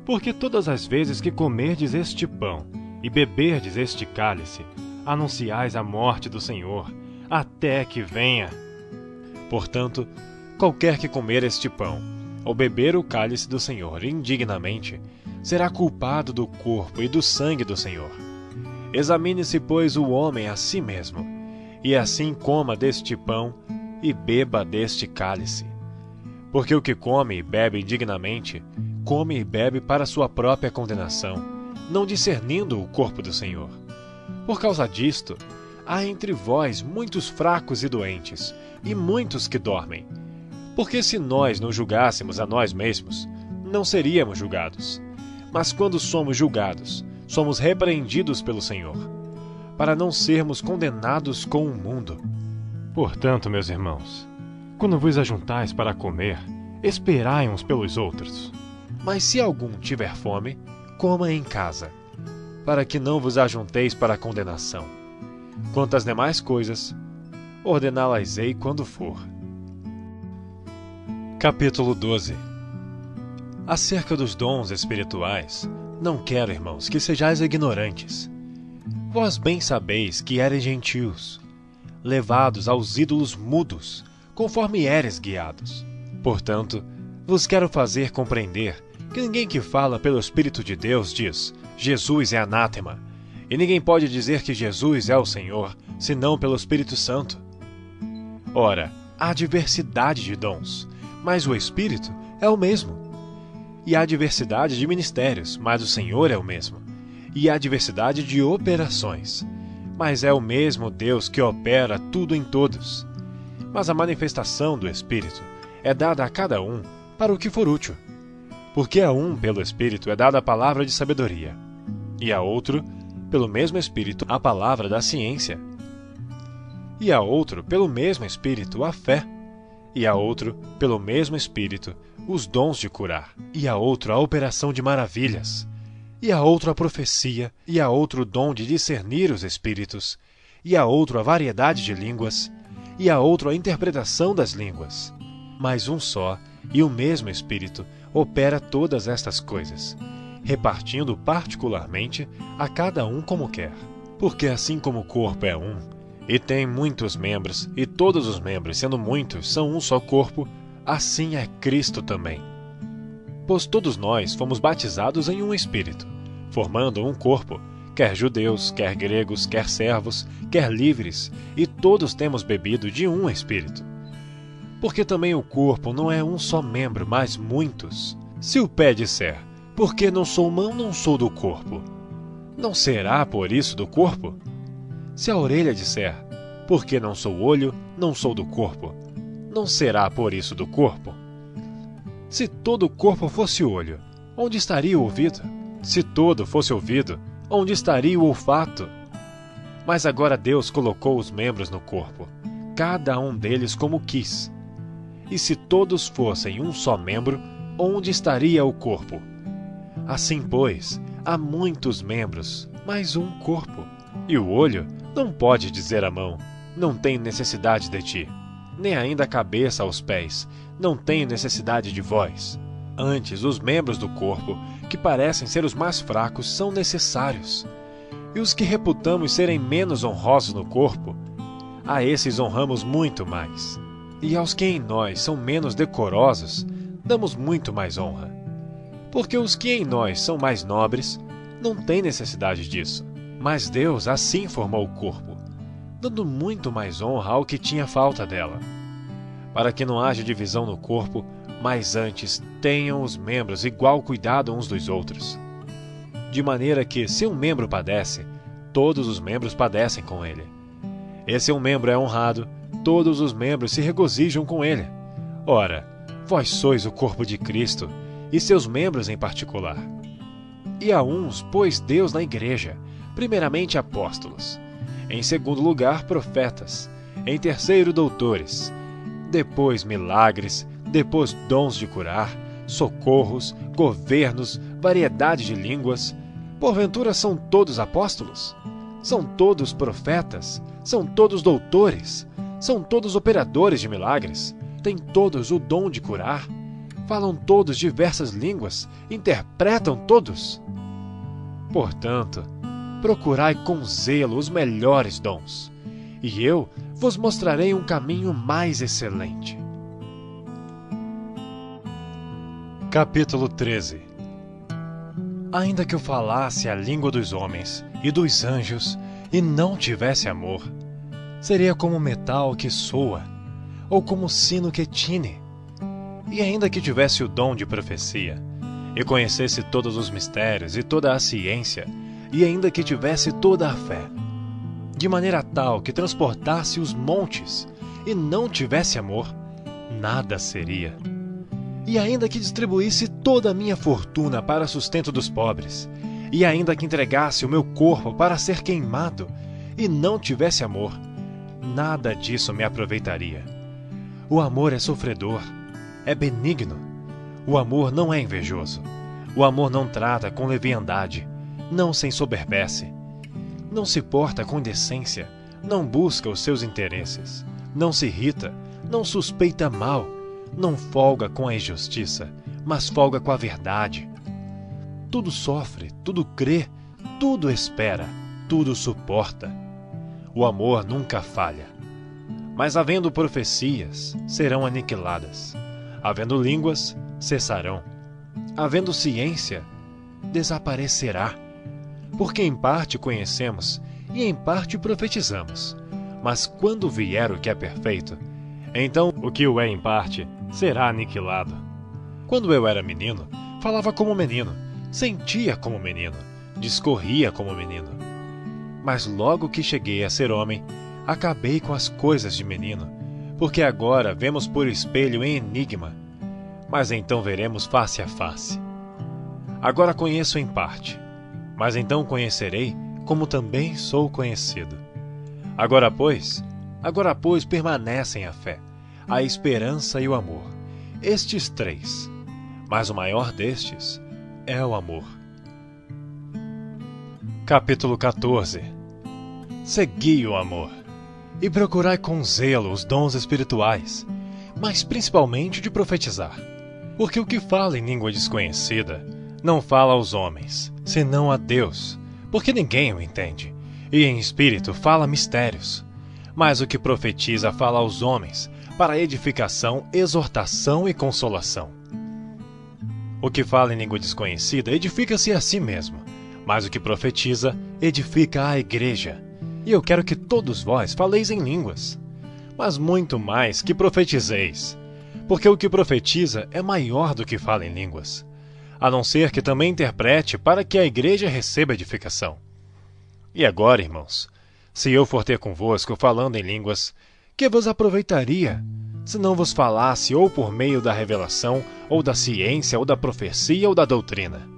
Porque todas as vezes que comerdes este pão e beberdes este cálice, anunciais a morte do Senhor, até que venha. Portanto, qualquer que comer este pão, ou beber o cálice do Senhor indignamente, será culpado do corpo e do sangue do Senhor. Examine-se, pois, o homem a si mesmo, e assim coma deste pão e beba deste cálice. Porque o que come e bebe indignamente, come e bebe para sua própria condenação, não discernindo o corpo do Senhor. Por causa disto, há entre vós muitos fracos e doentes, e muitos que dormem. Porque se nós nos julgássemos a nós mesmos, não seríamos julgados. Mas quando somos julgados, somos repreendidos pelo Senhor, para não sermos condenados com o mundo. Portanto, meus irmãos, quando vos ajuntais para comer, esperai uns pelos outros. Mas se algum tiver fome, coma em casa, para que não vos ajunteis para a condenação. Quanto às demais coisas, ordená-las-ei quando for. Capítulo 12. Acerca dos dons espirituais, não quero, irmãos, que sejais ignorantes. Vós bem sabeis que eres gentios, levados aos ídolos mudos, conforme eres guiados. Portanto, vos quero fazer compreender que ninguém que fala pelo Espírito de Deus diz: Jesus é anátema, e ninguém pode dizer que Jesus é o Senhor, senão pelo Espírito Santo. Ora, há diversidade de dons, mas o Espírito é o mesmo. E há diversidade de ministérios, mas o Senhor é o mesmo. E há diversidade de operações, mas é o mesmo Deus que opera tudo em todos. Mas a manifestação do Espírito é dada a cada um para o que for útil. Porque a um, pelo Espírito, é dada a palavra de sabedoria, e a outro, pelo mesmo Espírito, a palavra da ciência, e a outro, pelo mesmo Espírito, a fé, e a outro, pelo mesmo Espírito, os dons de curar, e a outro a operação de maravilhas, e a outro a profecia, e a outro o dom de discernir os espíritos, e a outro a variedade de línguas, e a outro a interpretação das línguas. Mas um só e o mesmo Espírito opera todas estas coisas, repartindo particularmente a cada um como quer. Porque assim como o corpo é um, e tem muitos membros, e todos os membros, sendo muitos, são um só corpo, assim é Cristo também. Pois todos nós fomos batizados em um Espírito, formando um corpo, quer judeus, quer gregos, quer servos, quer livres, e todos temos bebido de um Espírito. Porque também o corpo não é um só membro, mas muitos. Se o pé disser, porque não sou mão, não sou do corpo, não será por isso do corpo? Se a orelha disser, porque não sou olho, não sou do corpo, não será por isso do corpo? Se todo o corpo fosse olho, onde estaria o ouvido? Se todo fosse ouvido, onde estaria o olfato? Mas agora Deus colocou os membros no corpo, cada um deles como quis. E se todos fossem um só membro, onde estaria o corpo? Assim, pois, há muitos membros, mas um corpo. E o olho não pode dizer à mão, não tenho necessidade de ti, nem ainda a cabeça aos pés, não tenho necessidade de vós. Antes, os membros do corpo, que parecem ser os mais fracos, são necessários. E os que reputamos serem menos honrosos no corpo, a esses honramos muito mais. E aos que em nós são menos decorosos, damos muito mais honra. Porque os que em nós são mais nobres, não têm necessidade disso. Mas Deus assim formou o corpo, dando muito mais honra ao que tinha falta dela, para que não haja divisão no corpo, mas antes tenham os membros igual cuidado uns dos outros. De maneira que, se um membro padece, todos os membros padecem com ele. E se um membro é honrado, todos os membros se regozijam com ele. Ora, vós sois o corpo de Cristo, e seus membros em particular. E a uns pôs Deus na igreja, primeiramente apóstolos, em segundo lugar profetas, em terceiro doutores, depois milagres, depois dons de curar, socorros, governos, variedade de línguas. Porventura são todos apóstolos? São todos profetas? São todos doutores? São todos operadores de milagres? Têm todos o dom de curar? Falam todos diversas línguas? Interpretam todos? Portanto, procurai com zelo os melhores dons, e eu vos mostrarei um caminho mais excelente. Capítulo 13. Ainda que eu falasse a língua dos homens e dos anjos, e não tivesse amor, seria como metal que soa, ou como sino que tine. E ainda que tivesse o dom de profecia, e conhecesse todos os mistérios e toda a ciência, e ainda que tivesse toda a fé, de maneira tal que transportasse os montes, e não tivesse amor, nada seria. E ainda que distribuísse toda a minha fortuna para sustento dos pobres, e ainda que entregasse o meu corpo para ser queimado, e não tivesse amor, nada disso me aproveitaria. O amor é sofredor, é benigno. O amor não é invejoso. O amor não trata com leviandade, não se ensoberbece, não se porta com indecência, não busca os seus interesses, não se irrita, não suspeita mal, não folga com a injustiça, mas folga com a verdade. Tudo sofre, tudo crê, tudo espera, tudo suporta. O amor nunca falha. Mas havendo profecias, serão aniquiladas. Havendo línguas, cessarão. Havendo ciência, desaparecerá. Porque em parte conhecemos e em parte profetizamos. Mas quando vier o que é perfeito, então o que o é em parte será aniquilado. Quando eu era menino, falava como menino, sentia como menino, discorria como menino. Mas logo que cheguei a ser homem, acabei com as coisas de menino, porque agora vemos por espelho em enigma, mas então veremos face a face. Agora conheço em parte, mas então conhecerei como também sou conhecido. Agora, pois, permanecem a fé, a esperança e o amor, estes três, mas o maior destes é o amor. Capítulo 14. Segui o amor, e procurai com zelo os dons espirituais, mas principalmente de profetizar. Porque o que fala em língua desconhecida não fala aos homens, senão a Deus, porque ninguém o entende, e em espírito fala mistérios. Mas o que profetiza fala aos homens, para edificação, exortação e consolação. O que fala em língua desconhecida edifica-se a si mesmo, mas o que profetiza edifica a igreja. E eu quero que todos vós faleis em línguas, mas muito mais que profetizeis, porque o que profetiza é maior do que fala em línguas, a não ser que também interprete para que a igreja receba edificação. E agora, irmãos, se eu for ter convosco falando em línguas, que vos aproveitaria, se não vos falasse ou por meio da revelação, ou da ciência, ou da profecia, ou da doutrina?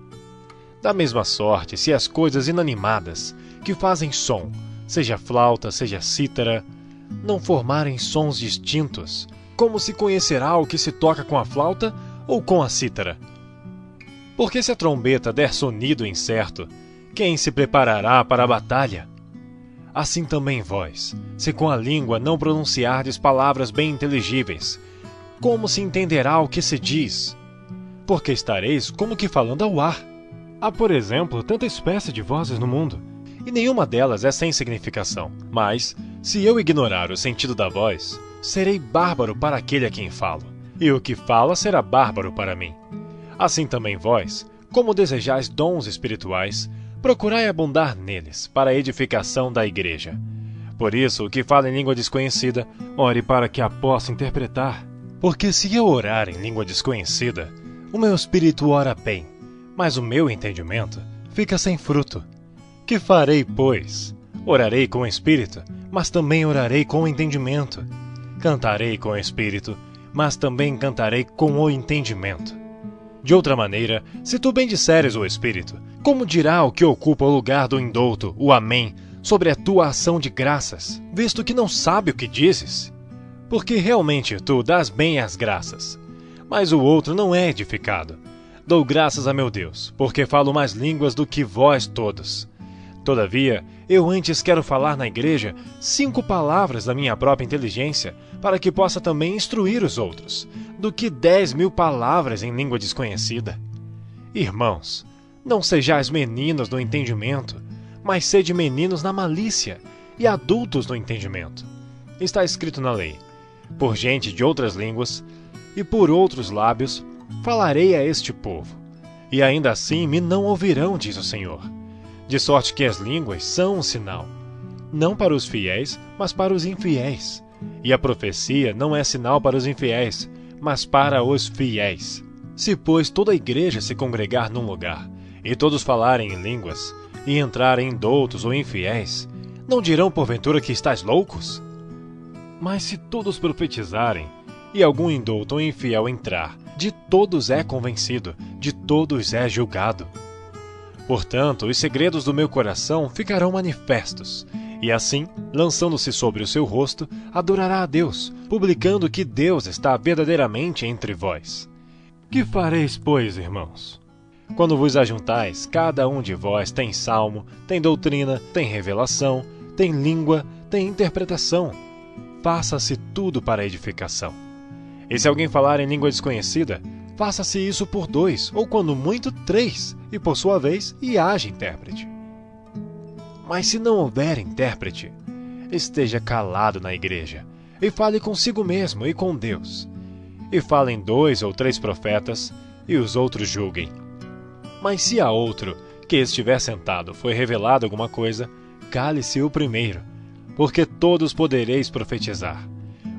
Da mesma sorte, se as coisas inanimadas, que fazem som, seja flauta, seja cítara, não formarem sons distintos, como se conhecerá o que se toca com a flauta ou com a cítara? Porque se a trombeta der sonido incerto, quem se preparará para a batalha? Assim também vós, se com a língua não pronunciardes palavras bem inteligíveis, como se entenderá o que se diz? Porque estareis como que falando ao ar. Há, por exemplo, tanta espécie de vozes no mundo, e nenhuma delas é sem significação. Mas, se eu ignorar o sentido da voz, serei bárbaro para aquele a quem falo, e o que fala será bárbaro para mim. Assim também vós, como desejais dons espirituais, procurai abundar neles, para a edificação da igreja. Por isso, o que fala em língua desconhecida, ore para que a possa interpretar. Porque se eu orar em língua desconhecida, o meu espírito ora bem, mas o meu entendimento fica sem fruto. Que farei, pois? Orarei com o espírito, mas também orarei com o entendimento. Cantarei com o espírito, mas também cantarei com o entendimento. De outra maneira, se tu bendisseres o espírito, como dirá o que ocupa o lugar do indouto, o amém, sobre a tua ação de graças, visto que não sabe o que dizes? Porque realmente tu dás bem as graças, mas o outro não é edificado. Dou graças a meu Deus, porque falo mais línguas do que vós todos. Todavia, eu antes quero falar na igreja 5 palavras da minha própria inteligência, para que possa também instruir os outros, do que 10.000 palavras em língua desconhecida. Irmãos, não sejais meninos no entendimento, mas sede meninos na malícia, e adultos no entendimento. Está escrito na lei: por gente de outras línguas, e por outros lábios, falarei a este povo, e ainda assim me não ouvirão, diz o Senhor. De sorte que as línguas são um sinal, não para os fiéis, mas para os infiéis. E a profecia não é sinal para os infiéis, mas para os fiéis. Se, pois, toda a igreja se congregar num lugar, e todos falarem em línguas, e entrarem indoutos ou infiéis, não dirão porventura que estáis loucos? Mas se todos profetizarem, e algum indouto ou infiel entrar, de todos é convencido, de todos é julgado. Portanto, os segredos do meu coração ficarão manifestos, e assim, lançando-se sobre o seu rosto, adorará a Deus, publicando que Deus está verdadeiramente entre vós. Que fareis, pois, irmãos? Quando vos ajuntais, cada um de vós tem salmo, tem doutrina, tem revelação, tem língua, tem interpretação. Faça-se tudo para a edificação. E se alguém falar em língua desconhecida, faça-se isso por 2, ou quando muito 3, e por sua vez, e haja intérprete. Mas se não houver intérprete, esteja calado na igreja, e fale consigo mesmo e com Deus. E falem 2 ou 3 profetas, e os outros julguem. Mas se a outro, que estiver sentado, foi revelado alguma coisa, cale-se o primeiro, porque todos podereis profetizar,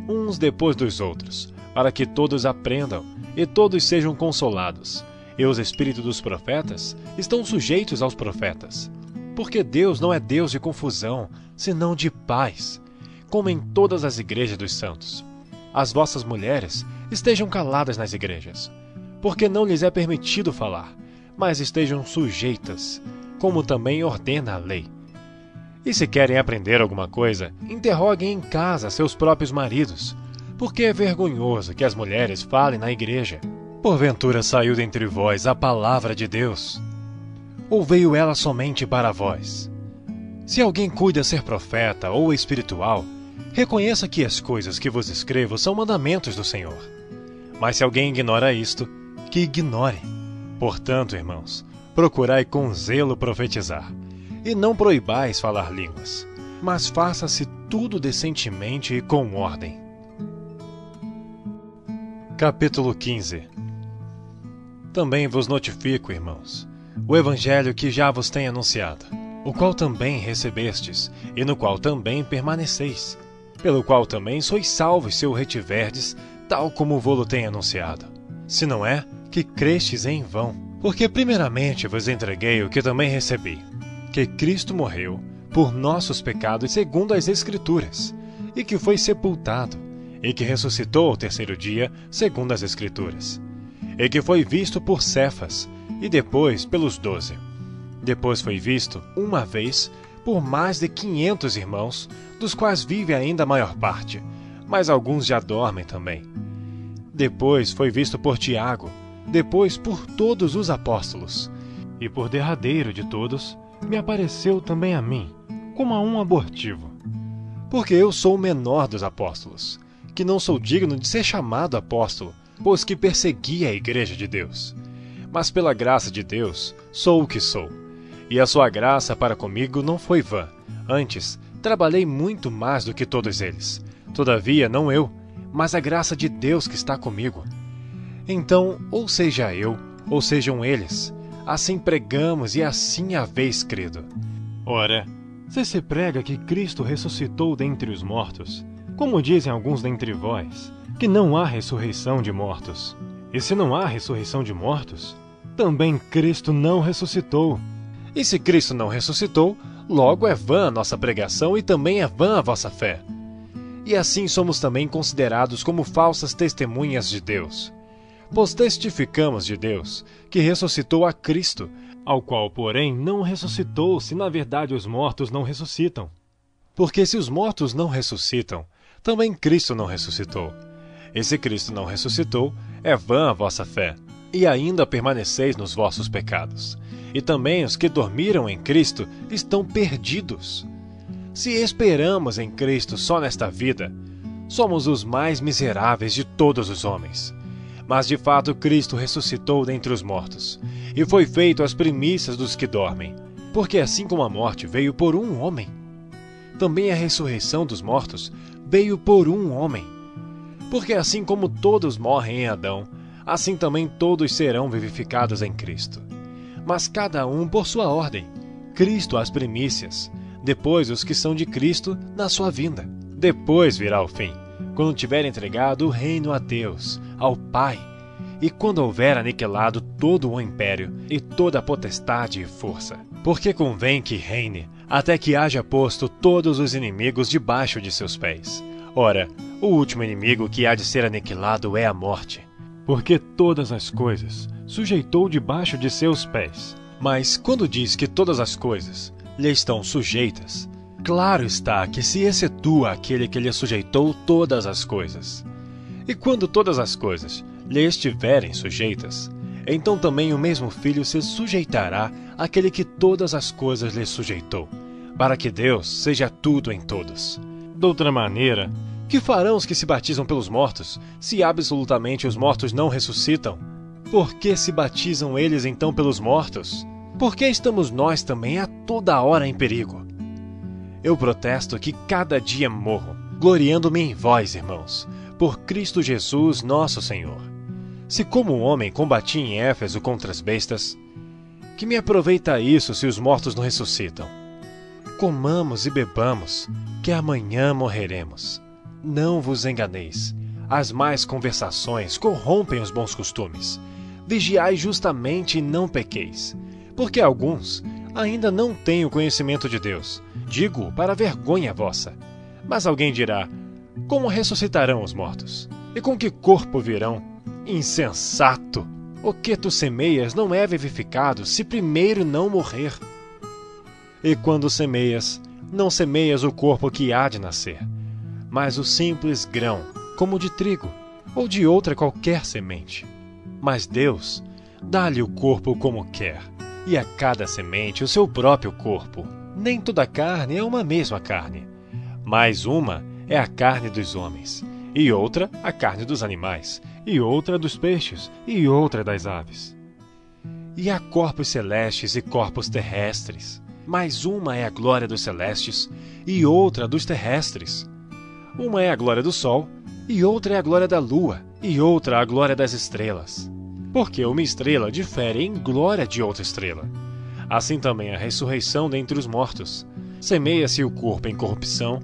uns depois dos outros, para que todos aprendam, e todos sejam consolados. E os espíritos dos profetas estão sujeitos aos profetas. Porque Deus não é Deus de confusão, senão de paz, como em todas as igrejas dos santos. As vossas mulheres estejam caladas nas igrejas, porque não lhes é permitido falar, mas estejam sujeitas, como também ordena a lei. E se querem aprender alguma coisa, interroguem em casa seus próprios maridos, porque é vergonhoso que as mulheres falem na igreja. Porventura saiu dentre vós a palavra de Deus? Ou veio ela somente para vós? Se alguém cuida ser profeta ou espiritual, reconheça que as coisas que vos escrevo são mandamentos do Senhor. Mas se alguém ignora isto, que ignore. Portanto, irmãos, procurai com zelo profetizar, e não proibais falar línguas, mas faça-se tudo decentemente e com ordem. Capítulo 15. Também vos notifico, irmãos, o evangelho que já vos tenho anunciado, o qual também recebestes, e no qual também permaneceis, pelo qual também sois salvos se o retiverdes, tal como vô-lo tenho anunciado. Se não é, que crestes em vão, porque primeiramente vos entreguei o que também recebi, que Cristo morreu por nossos pecados segundo as Escrituras, e que foi sepultado, e que ressuscitou ao terceiro dia segundo as Escrituras, e que foi visto por Cefas, e depois pelos 12. Depois foi visto, uma vez, por mais de 500 irmãos, dos quais vive ainda a maior parte, mas alguns já dormem também. Depois foi visto por Tiago, depois por todos os apóstolos. E por derradeiro de todos, me apareceu também a mim, como a um abortivo. Porque eu sou o menor dos apóstolos, que não sou digno de ser chamado apóstolo, pois que persegui a igreja de Deus. Mas pela graça de Deus, sou o que sou. E a sua graça para comigo não foi vã. Antes, trabalhei muito mais do que todos eles. Todavia, não eu, mas a graça de Deus que está comigo. Então, ou seja eu, ou sejam eles, assim pregamos e assim haveis crido. Ora, se prega que Cristo ressuscitou dentre os mortos, como dizem alguns dentre vós, que não há ressurreição de mortos. E se não há ressurreição de mortos, também Cristo não ressuscitou. E se Cristo não ressuscitou, logo é vã a nossa pregação e também é vã a vossa fé. E assim somos também considerados como falsas testemunhas de Deus. Pois testificamos de Deus, que ressuscitou a Cristo, ao qual, porém, não ressuscitou, se na verdade os mortos não ressuscitam. Porque se os mortos não ressuscitam, também Cristo não ressuscitou. E se Cristo não ressuscitou, é vã a vossa fé, e ainda permaneceis nos vossos pecados. E também os que dormiram em Cristo estão perdidos. Se esperamos em Cristo só nesta vida, somos os mais miseráveis de todos os homens. Mas de fato Cristo ressuscitou dentre os mortos, e foi feito as primícias dos que dormem. Porque assim como a morte veio por um homem, também a ressurreição dos mortos veio por um homem. Porque assim como todos morrem em Adão, assim também todos serão vivificados em Cristo. Mas cada um por sua ordem. Cristo as primícias, depois os que são de Cristo na sua vinda. Depois virá o fim, quando tiver entregado o reino a Deus, ao Pai, e quando houver aniquilado todo o império e toda a potestade e força. Porque convém que reine, até que haja posto todos os inimigos debaixo de seus pés. Ora, o último inimigo que há de ser aniquilado é a morte. Porque todas as coisas sujeitou debaixo de seus pés. Mas quando diz que todas as coisas lhe estão sujeitas, claro está que se excetua aquele que lhe sujeitou todas as coisas. E quando todas as coisas lhe estiverem sujeitas, então também o mesmo Filho se sujeitará àquele que todas as coisas lhe sujeitou, para que Deus seja tudo em todos. De outra maneira, que farão os que se batizam pelos mortos, se absolutamente os mortos não ressuscitam? Por que se batizam eles então pelos mortos? Por que estamos nós também a toda hora em perigo? Eu protesto que cada dia morro, gloriando-me em vós, irmãos, por Cristo Jesus nosso Senhor. Se como homem combati em Éfeso contra as bestas, que me aproveita isso se os mortos não ressuscitam? Comamos e bebamos, que amanhã morreremos. Não vos enganeis, as más conversações corrompem os bons costumes. Vigiai justamente e não pequeis, porque alguns ainda não têm o conhecimento de Deus. Digo para vergonha vossa. Mas alguém dirá, como ressuscitarão os mortos? E com que corpo virão? Insensato! O que tu semeias não é vivificado se primeiro não morrer. E quando semeias, não semeias o corpo que há de nascer, mas o simples grão, como de trigo, ou de outra qualquer semente. Mas Deus dá-lhe o corpo como quer, e a cada semente o seu próprio corpo. Nem toda carne é uma mesma carne, mas uma é a carne dos homens, e outra a carne dos animais, e outra dos peixes, e outra das aves. E há corpos celestes e corpos terrestres, mas uma é a glória dos celestes e outra dos terrestres. Uma é a glória do sol, e outra é a glória da lua, e outra a glória das estrelas. Porque uma estrela difere em glória de outra estrela. Assim também a ressurreição dentre os mortos. Semeia-se o corpo em corrupção,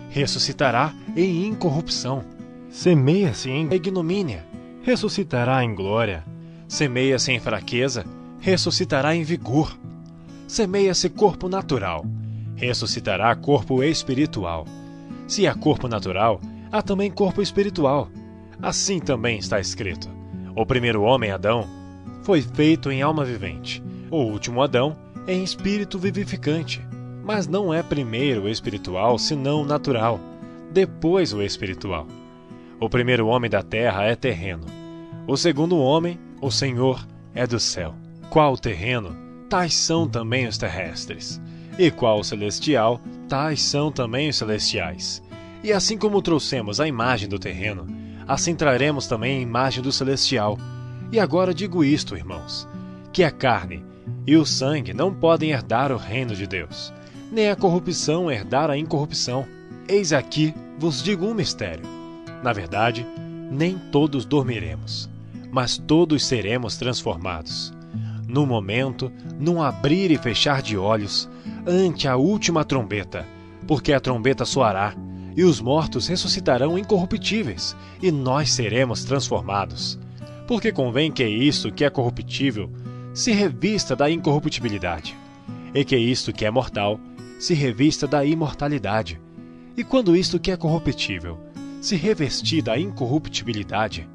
ressuscitará em incorrupção. Semeia-se em ignomínia, ressuscitará em glória. Semeia-se em fraqueza, ressuscitará em vigor. Semeia-se corpo natural, ressuscitará corpo espiritual. Se há corpo natural, há também corpo espiritual. Assim também está escrito: o primeiro homem, Adão, foi feito em alma vivente. O último Adão em espírito vivificante. Mas não é primeiro o espiritual, senão o natural, depois o espiritual. O primeiro homem da terra é terreno. O segundo homem, o Senhor, é do céu. Qual terreno, tais são também os terrestres. E qual o celestial, tais são também os celestiais. E assim como trouxemos a imagem do terreno, assim traremos também a imagem do celestial. E agora digo isto, irmãos, que a carne e o sangue não podem herdar o reino de Deus, nem a corrupção herdar a incorrupção. Eis aqui vos digo um mistério. Na verdade, nem todos dormiremos, mas todos seremos transformados. No momento, num abrir e fechar de olhos, ante a última trombeta, porque a trombeta soará, e os mortos ressuscitarão incorruptíveis, e nós seremos transformados. Porque convém que isto que é corruptível se revista da incorruptibilidade, e que isto que é mortal se revista da imortalidade. E quando isto que é corruptível se revestir da incorruptibilidade,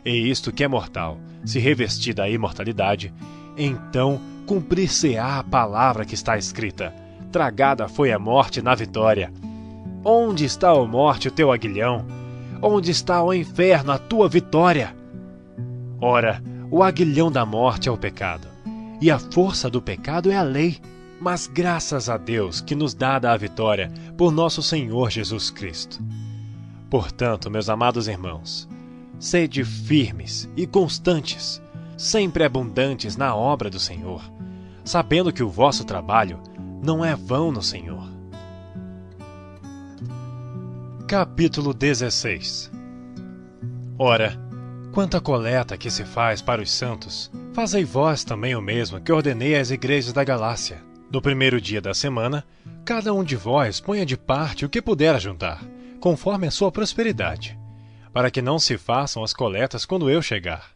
e isto que é mortal se revestir da imortalidade, então cumprir-se-á a palavra que está escrita: tragada foi a morte na vitória. Onde está, ó morte, o teu aguilhão? Onde está, ó inferno, a tua vitória? Ora, o aguilhão da morte é o pecado, e a força do pecado é a lei. Mas graças a Deus que nos dá a vitória por nosso Senhor Jesus Cristo. Portanto, meus amados irmãos, sede firmes e constantes, sempre abundantes na obra do Senhor, sabendo que o vosso trabalho não é vão no Senhor. Capítulo 16. Ora, quanto à coleta que se faz para os santos, fazei vós também o mesmo que ordenei às igrejas da Galácia. No primeiro dia da semana, cada um de vós ponha de parte o que puder ajuntar, conforme a sua prosperidade, para que não se façam as coletas quando eu chegar.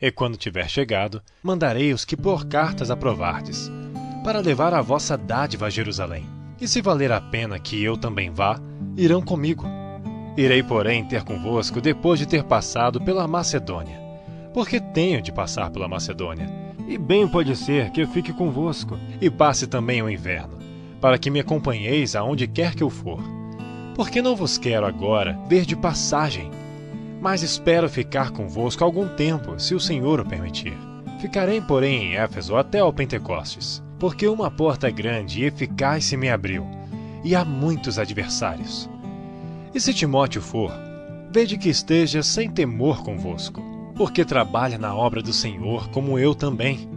E quando tiver chegado, mandarei os que por cartas aprovardes, para levar a vossa dádiva a Jerusalém. E se valer a pena que eu também vá, irão comigo. Irei, porém, ter convosco depois de ter passado pela Macedônia, porque tenho de passar pela Macedônia. E bem pode ser que eu fique convosco, e passe também o inverno, para que me acompanheis aonde quer que eu for. Porque não vos quero agora ver de passagem, mas espero ficar convosco algum tempo, se o Senhor o permitir. Ficarei, porém, em Éfeso até ao Pentecostes, porque uma porta grande e eficaz se me abriu, e há muitos adversários. E se Timóteo for, vede que esteja sem temor convosco, porque trabalha na obra do Senhor como eu também.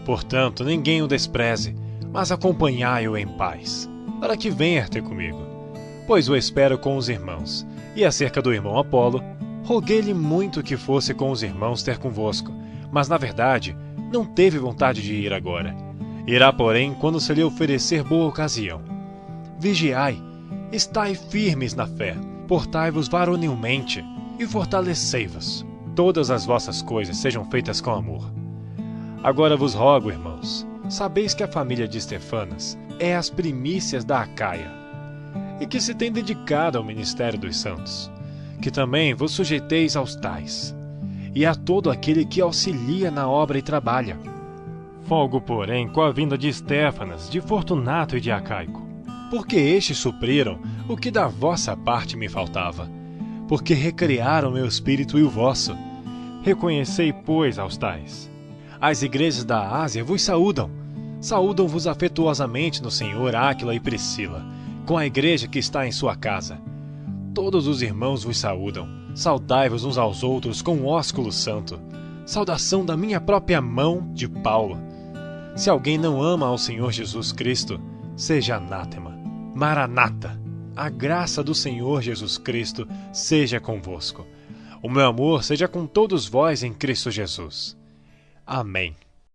Portanto, ninguém o despreze, mas acompanhai-o em paz, para que venha ter comigo, pois o espero com os irmãos. E acerca do irmão Apolo, roguei-lhe muito que fosse com os irmãos ter convosco, mas na verdade não teve vontade de ir agora. Irá, porém, quando se lhe oferecer boa ocasião. Vigiai, estai firmes na fé, portai-vos varonilmente e fortalecei-vos. Todas as vossas coisas sejam feitas com amor. Agora vos rogo, irmãos, sabeis que a família de Estefanas é as primícias da Acaia, e que se tem dedicado ao ministério dos santos, que também vos sujeiteis aos tais, e a todo aquele que auxilia na obra e trabalha. Folgo, porém, com a vinda de Estéfanas, de Fortunato e de Acaico, porque estes supriram o que da vossa parte me faltava, porque recriaram meu espírito e o vosso, Reconhecei, pois, aos tais. As igrejas da Ásia vos saúdam. Saúdam-vos afetuosamente no Senhor Áquila e Priscila, com a igreja que está em sua casa. Todos os irmãos vos saúdam. Saudai-vos uns aos outros com um ósculo santo. Saudação da minha própria mão, de Paulo. Se alguém não ama ao Senhor Jesus Cristo, seja anátema. Maranata. A graça do Senhor Jesus Cristo seja convosco. O meu amor seja com todos vós em Cristo Jesus. Amém.